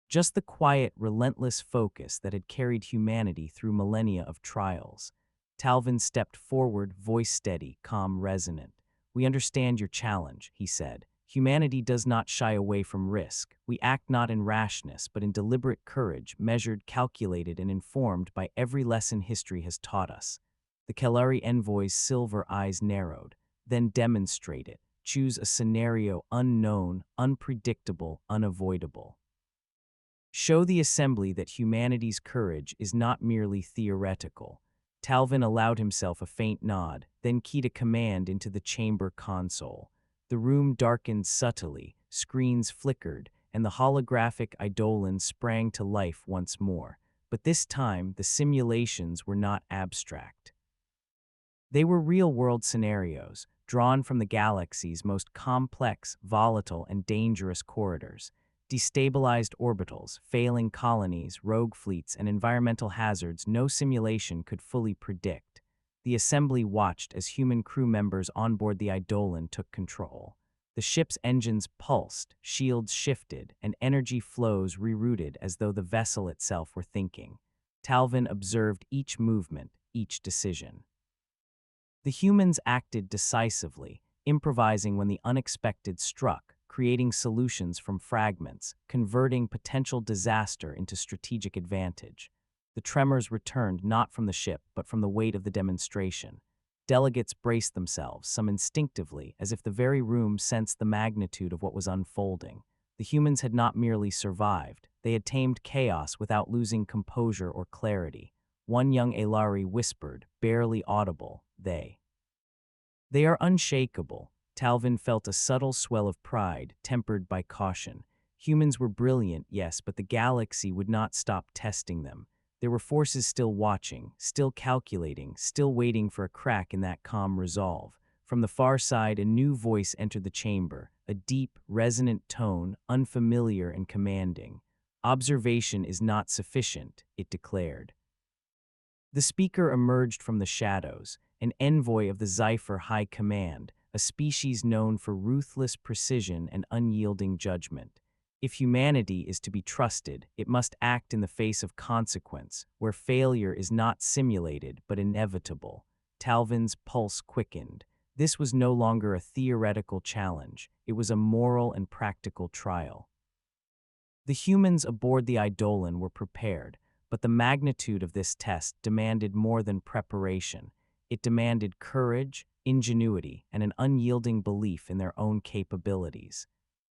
Just the quiet, relentless focus that had carried humanity through millennia of trials. Talvin stepped forward, voice steady, calm, resonant. "We understand your challenge," he said. "Humanity does not shy away from risk. We act not in rashness, but in deliberate courage, measured, calculated, and informed by every lesson history has taught us." The Kellari envoy's silver eyes narrowed. "Then demonstrate it. Choose a scenario unknown, unpredictable, unavoidable. Show the assembly that humanity's courage is not merely theoretical." Talvin allowed himself a faint nod, then keyed a command into the chamber console. The room darkened subtly, screens flickered, and the holographic Eidolon sprang to life once more. But this time, the simulations were not abstract. They were real-world scenarios, drawn from the galaxy's most complex, volatile, and dangerous corridors. Destabilized orbitals, failing colonies, rogue fleets, and environmental hazards no simulation could fully predict. The assembly watched as human crew members on board the Eidolon took control. The ship's engines pulsed, shields shifted, and energy flows rerouted as though the vessel itself were thinking. Talvin observed each movement, each decision. The humans acted decisively, improvising when the unexpected struck, creating solutions from fragments, converting potential disaster into strategic advantage. The tremors returned not from the ship, but from the weight of the demonstration. Delegates braced themselves, some instinctively, as if the very room sensed the magnitude of what was unfolding. The humans had not merely survived, they had tamed chaos without losing composure or clarity. One young Elari whispered, barely audible, They are unshakable." Talvin felt a subtle swell of pride, tempered by caution. Humans were brilliant, yes, but the galaxy would not stop testing them. There were forces still watching, still calculating, still waiting for a crack in that calm resolve. From the far side, a new voice entered the chamber, a deep, resonant tone, unfamiliar and commanding. "Observation is not sufficient," it declared. The speaker emerged from the shadows, an envoy of the Zephyr High Command, a species known for ruthless precision and unyielding judgment. If humanity is to be trusted, it must act in the face of consequence, where failure is not simulated but inevitable. Talvin's pulse quickened. This was no longer a theoretical challenge, it was a moral and practical trial. The humans aboard the Eidolon were prepared, but the magnitude of this test demanded more than preparation. It demanded courage, ingenuity, and an unyielding belief in their own capabilities.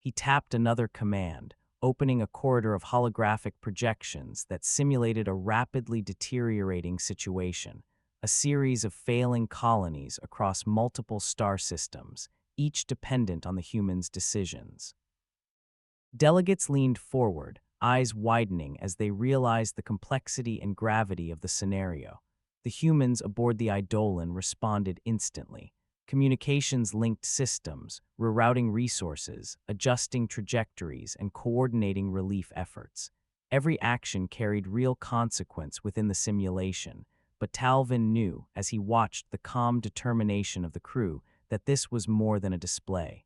He tapped another command, opening a corridor of holographic projections that simulated a rapidly deteriorating situation, a series of failing colonies across multiple star systems, each dependent on the humans' decisions. Delegates leaned forward, eyes widening as they realized the complexity and gravity of the scenario. The humans aboard the Eidolon responded instantly. Communications linked systems, rerouting resources, adjusting trajectories, and coordinating relief efforts. Every action carried real consequence within the simulation, but Talvin knew, as he watched the calm determination of the crew, that this was more than a display.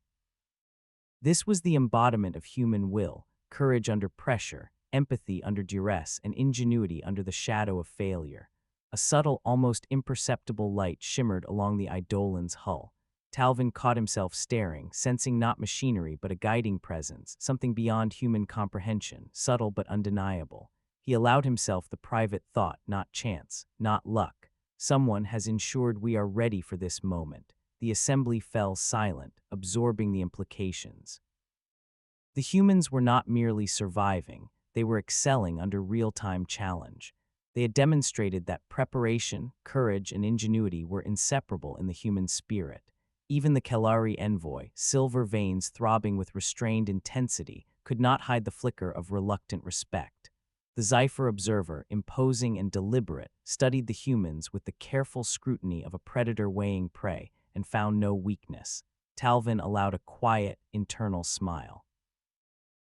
This was the embodiment of human will, courage under pressure, empathy under duress, and ingenuity under the shadow of failure. A subtle, almost imperceptible light shimmered along the Eidolon's hull. Talvin caught himself staring, sensing not machinery but a guiding presence, something beyond human comprehension, subtle but undeniable. He allowed himself the private thought, not chance, not luck. Someone has ensured we are ready for this moment. The assembly fell silent, absorbing the implications. The humans were not merely surviving, They were excelling under real-time challenge. They had demonstrated that preparation, courage, and ingenuity were inseparable in the human spirit. Even the Kelari envoy, silver veins throbbing with restrained intensity, could not hide the flicker of reluctant respect. The Zephyr observer, imposing and deliberate, studied the humans with the careful scrutiny of a predator weighing prey and found no weakness. Talvin allowed a quiet, internal smile.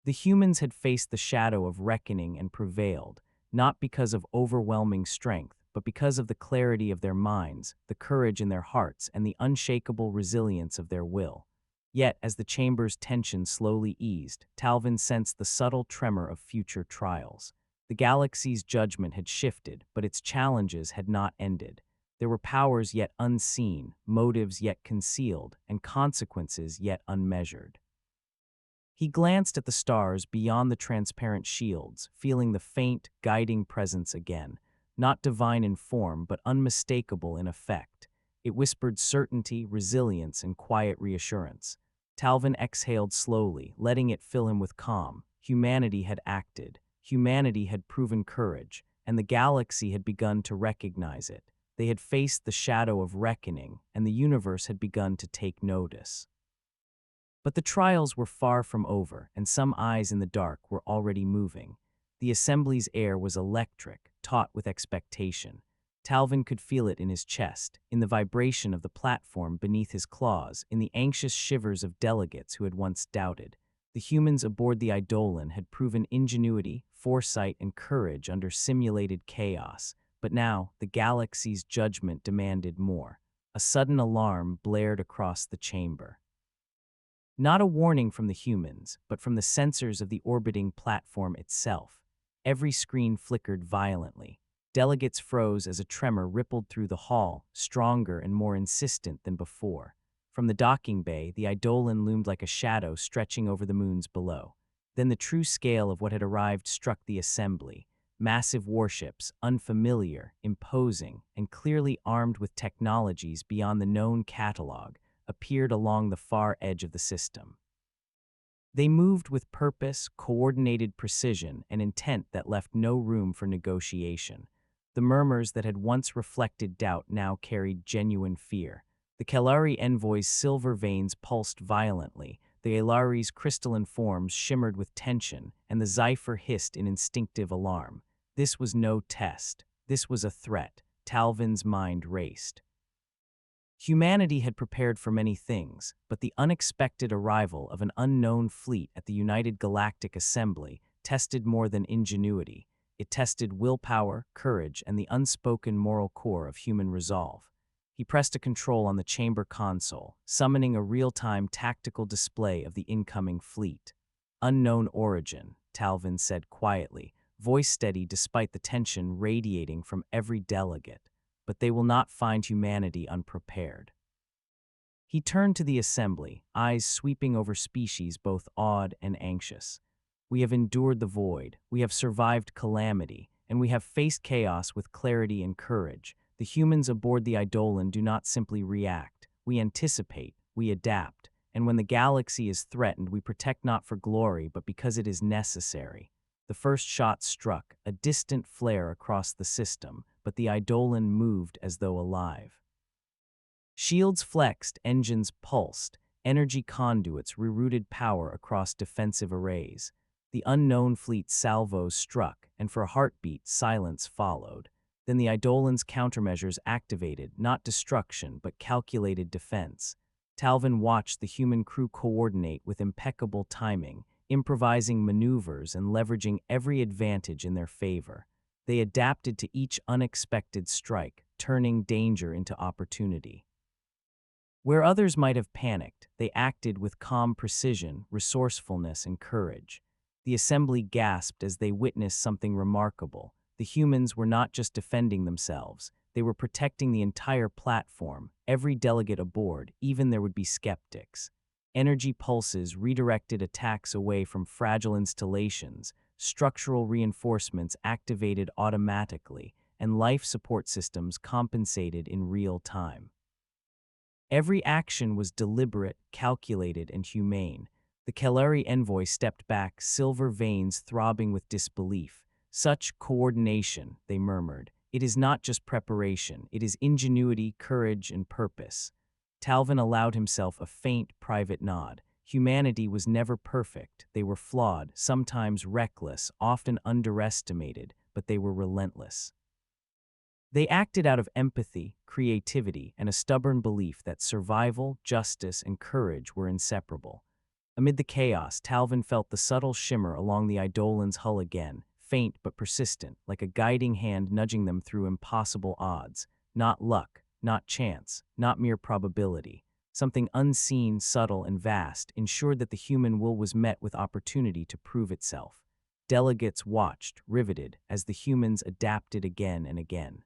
The humans had faced the shadow of reckoning and prevailed, not because of overwhelming strength, but because of the clarity of their minds, the courage in their hearts, and the unshakable resilience of their will. Yet, as the chamber's tension slowly eased, Talvin sensed the subtle tremor of future trials. The galaxy's judgment had shifted, but its challenges had not ended. There were powers yet unseen, motives yet concealed, and consequences yet unmeasured. He glanced at the stars beyond the transparent shields, feeling the faint, guiding presence again, not divine in form but unmistakable in effect. It whispered certainty, resilience, and quiet reassurance. Talvin exhaled slowly, letting it fill him with calm. Humanity had acted, humanity had proven courage, and the galaxy had begun to recognize it. They had faced the shadow of reckoning, and the universe had begun to take notice. But the trials were far from over, and some eyes in the dark were already moving. The assembly's air was electric, taut with expectation. Talvin could feel it in his chest, in the vibration of the platform beneath his claws, in the anxious shivers of delegates who had once doubted. The humans aboard the Eidolon had proven ingenuity, foresight, and courage under simulated chaos, but now the galaxy's judgment demanded more. A sudden alarm blared across the chamber. Not a warning from the humans, but from the sensors of the orbiting platform itself. Every screen flickered violently. Delegates froze as a tremor rippled through the hall, stronger and more insistent than before. From the docking bay, the Eidolon loomed like a shadow stretching over the moons below. Then the true scale of what had arrived struck the assembly. Massive warships, unfamiliar, imposing, and clearly armed with technologies beyond the known catalog, appeared along the far edge of the system. They moved with purpose, coordinated precision, and intent that left no room for negotiation. The murmurs that had once reflected doubt now carried genuine fear. The Kelari envoy's silver veins pulsed violently, the Elari's crystalline forms shimmered with tension, and the Zephyr hissed in instinctive alarm. This was no test. This was a threat. Talvin's mind raced. Humanity had prepared for many things, but the unexpected arrival of an unknown fleet at the United Galactic Assembly tested more than ingenuity. It tested willpower, courage, and the unspoken moral core of human resolve. He pressed a control on the chamber console, summoning a real-time tactical display of the incoming fleet. Unknown origin, Talvin said quietly, voice steady despite the tension radiating from every delegate. But they will not find humanity unprepared. He turned to the assembly, eyes sweeping over species both awed and anxious. We have endured the void, we have survived calamity, and we have faced chaos with clarity and courage. The humans aboard the Eidolon do not simply react. We anticipate, we adapt, and when the galaxy is threatened, we protect not for glory, but because it is necessary. The first shot struck, a distant flare across the system, but the Eidolon moved as though alive. Shields flexed, engines pulsed, energy conduits rerouted power across defensive arrays. The unknown fleet's salvos struck, and for a heartbeat, silence followed. Then the Eidolon's countermeasures activated, not destruction, but calculated defense. Talvin watched the human crew coordinate with impeccable timing, improvising maneuvers and leveraging every advantage in their favor. They adapted to each unexpected strike, turning danger into opportunity. Where others might have panicked, they acted with calm precision, resourcefulness, and courage. The assembly gasped as they witnessed something remarkable. The humans were not just defending themselves, they were protecting the entire platform, every delegate aboard, even there would be skeptics. Energy pulses redirected attacks away from fragile installations, structural reinforcements activated automatically, and life support systems compensated in real time. Every action was deliberate, calculated, and humane. The Kelleri envoy stepped back, silver veins throbbing with disbelief. Such coordination, they murmured. It is not just preparation, it is ingenuity, courage, and purpose. Talvin allowed himself a faint, private nod. Humanity was never perfect. They were flawed, sometimes reckless, often underestimated, but they were relentless. They acted out of empathy, creativity, and a stubborn belief that survival, justice, and courage were inseparable. Amid the chaos, Talvin felt the subtle shimmer along the Eidolon's hull again, faint but persistent, like a guiding hand nudging them through impossible odds. Not luck, not chance, not mere probability. Something unseen, subtle, and vast ensured that the human will was met with opportunity to prove itself. Delegates watched, riveted, as the humans adapted again and again.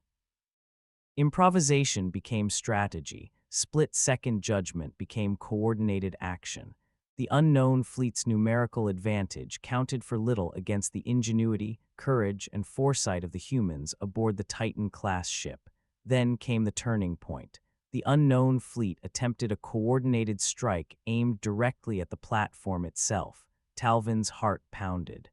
Improvisation became strategy, split-second judgment became coordinated action. The unknown fleet's numerical advantage counted for little against the ingenuity, courage, and foresight of the humans aboard the Titan-Class ship. Then came the turning point. The unknown fleet attempted a coordinated strike aimed directly at the platform itself. Talvin's heart pounded.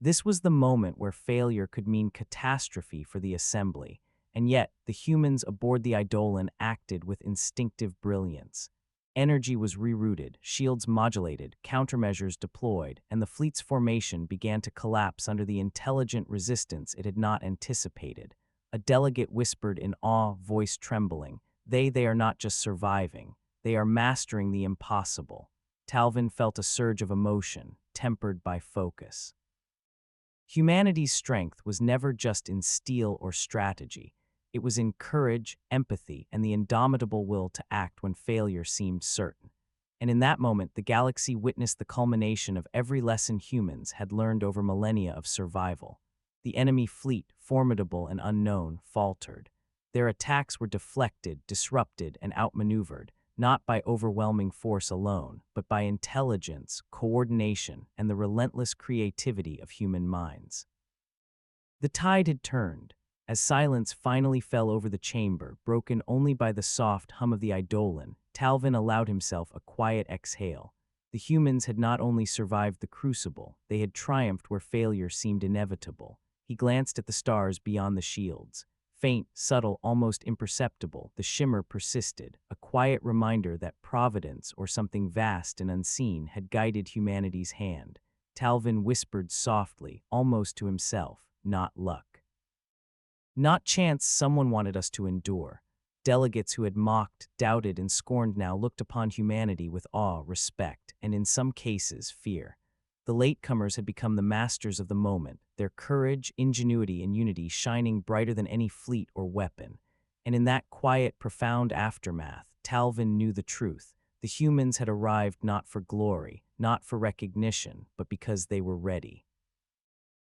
This was the moment where failure could mean catastrophe for the assembly. And yet, the humans aboard the Eidolon acted with instinctive brilliance. Energy was rerouted, shields modulated, countermeasures deployed, and the fleet's formation began to collapse under the intelligent resistance it had not anticipated. A delegate whispered in awe, voice trembling, they are not just surviving, they are mastering the impossible." Talvin felt a surge of emotion, tempered by focus. Humanity's strength was never just in steel or strategy. It was in courage, empathy, and the indomitable will to act when failure seemed certain. And in that moment, the galaxy witnessed the culmination of every lesson humans had learned over millennia of survival. The enemy fleet, formidable and unknown, faltered. Their attacks were deflected, disrupted, and outmaneuvered, not by overwhelming force alone, but by intelligence, coordination, and the relentless creativity of human minds. The tide had turned. As silence finally fell over the chamber, broken only by the soft hum of the Eidolon, Talvin allowed himself a quiet exhale. The humans had not only survived the crucible, they had triumphed where failure seemed inevitable. He glanced at the stars beyond the shields. Faint, subtle, almost imperceptible, the shimmer persisted, a quiet reminder that providence, or something vast and unseen, had guided humanity's hand. Talvin whispered softly, almost to himself, "Not luck. Not chance someone wanted us to endure." Delegates who had mocked, doubted, and scorned now looked upon humanity with awe, respect, and in some cases, fear. The latecomers had become the masters of the moment, their courage, ingenuity, and unity shining brighter than any fleet or weapon. And in that quiet, profound aftermath, Talvin knew the truth. The humans had arrived not for glory, not for recognition, but because they were ready.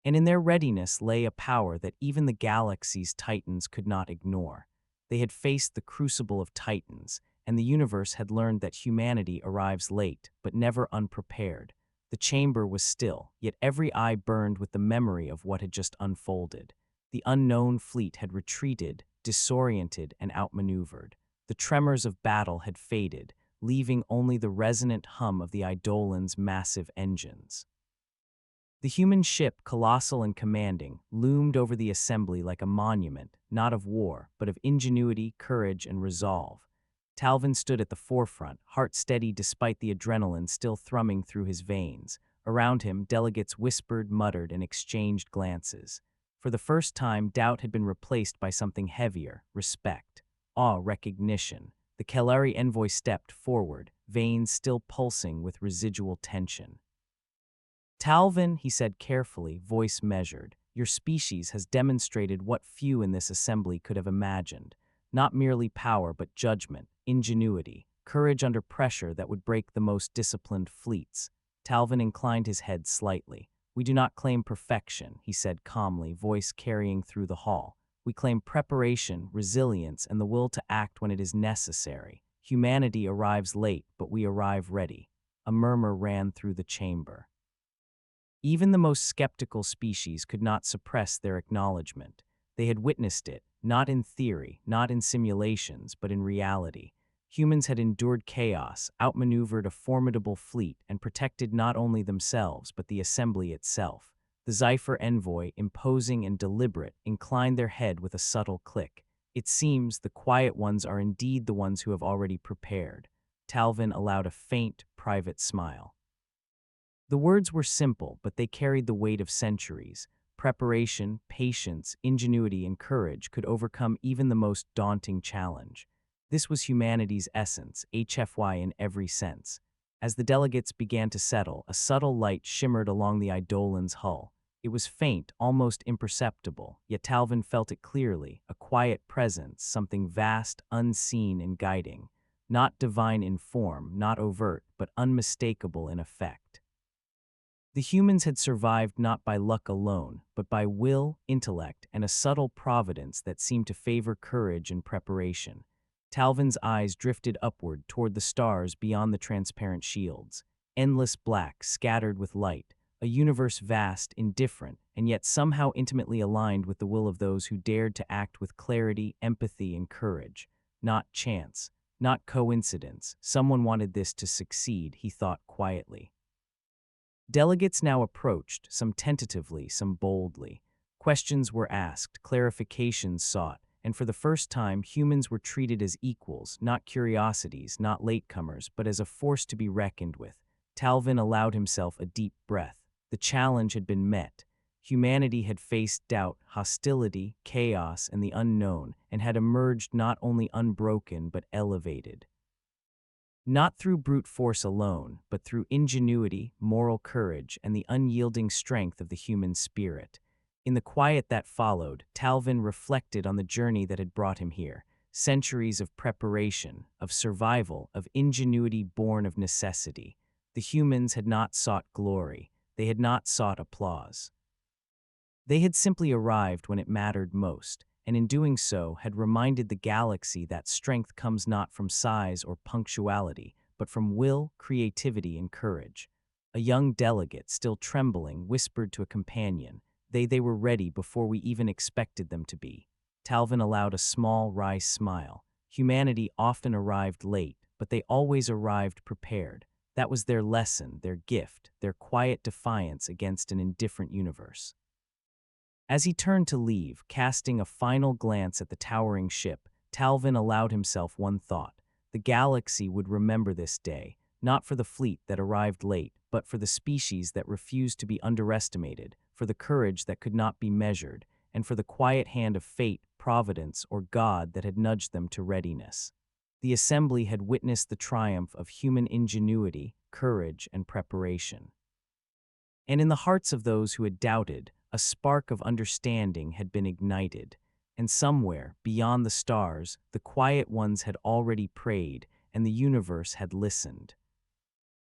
And in their readiness lay a power that even the galaxy's titans could not ignore. They had faced the crucible of titans, and the universe had learned that humanity arrives late, but never unprepared. The chamber was still, yet every eye burned with the memory of what had just unfolded. The unknown fleet had retreated, disoriented, and outmaneuvered. The tremors of battle had faded, leaving only the resonant hum of the Eidolon's massive engines. The human ship, colossal and commanding, loomed over the assembly like a monument, not of war, but of ingenuity, courage, and resolve. Talvin stood at the forefront, heart steady despite the adrenaline still thrumming through his veins. Around him, delegates whispered, muttered, and exchanged glances. For the first time, doubt had been replaced by something heavier: respect, awe, recognition. The Kelleri envoy stepped forward, veins still pulsing with residual tension. "Talvin," he said carefully, voice measured, "your species has demonstrated what few in this assembly could have imagined. Not merely power, but judgment, ingenuity, courage under pressure that would break the most disciplined fleets." Talvin inclined his head slightly. "We do not claim perfection," he said calmly, voice carrying through the hall. "We claim preparation, resilience, and the will to act when it is necessary. Humanity arrives late, but we arrive ready." A murmur ran through the chamber. Even the most skeptical species could not suppress their acknowledgement. They had witnessed it, not in theory, not in simulations, but in reality. Humans had endured chaos, outmaneuvered a formidable fleet, and protected not only themselves but the assembly itself. The Zephyr envoy, imposing and deliberate, inclined their head with a subtle click. It seems the quiet ones are indeed the ones who have already prepared. Talvin allowed a faint, private smile. The words were simple, but they carried the weight of centuries. Preparation, patience, ingenuity, and courage could overcome even the most daunting challenge. This was humanity's essence, HFY in every sense. As the delegates began to settle, a subtle light shimmered along the Eidolon's hull. It was faint, almost imperceptible, yet Talvin felt it clearly, a quiet presence, something vast, unseen, and guiding. Not divine in form, not overt, but unmistakable in effect. The humans had survived not by luck alone, but by will, intellect, and a subtle providence that seemed to favor courage and preparation. Talvin's eyes drifted upward toward the stars beyond the transparent shields. Endless black, scattered with light, a universe vast, indifferent, and yet somehow intimately aligned with the will of those who dared to act with clarity, empathy, and courage. Not chance, not coincidence. Someone wanted this to succeed, he thought quietly. Delegates now approached, some tentatively, some boldly. Questions were asked, clarifications sought, and for the first time, humans were treated as equals, not curiosities, not latecomers, but as a force to be reckoned with. Talvin allowed himself a deep breath. The challenge had been met. Humanity had faced doubt, hostility, chaos, and the unknown, and had emerged not only unbroken but elevated. Not through brute force alone, but through ingenuity, moral courage, and the unyielding strength of the human spirit. In the quiet that followed, Talvin reflected on the journey that had brought him here. Centuries of preparation, of survival, of ingenuity born of necessity. The humans had not sought glory. They had not sought applause. They had simply arrived when it mattered most, and in doing so had reminded the galaxy that strength comes not from size or punctuality, but from will, creativity, and courage. A young delegate, still trembling, whispered to a companion, They were ready before we even expected them to be." Talvin allowed a small, wry smile. Humanity often arrived late, but they always arrived prepared. That was their lesson, their gift, their quiet defiance against an indifferent universe. As he turned to leave, casting a final glance at the towering ship, Talvin allowed himself one thought. The galaxy would remember this day, not for the fleet that arrived late, but for the species that refused to be underestimated, for the courage that could not be measured, and for the quiet hand of fate, providence, or God that had nudged them to readiness. The assembly had witnessed the triumph of human ingenuity, courage, and preparation. And in the hearts of those who had doubted, a spark of understanding had been ignited, and somewhere, beyond the stars, the quiet ones had already prayed, and the universe had listened.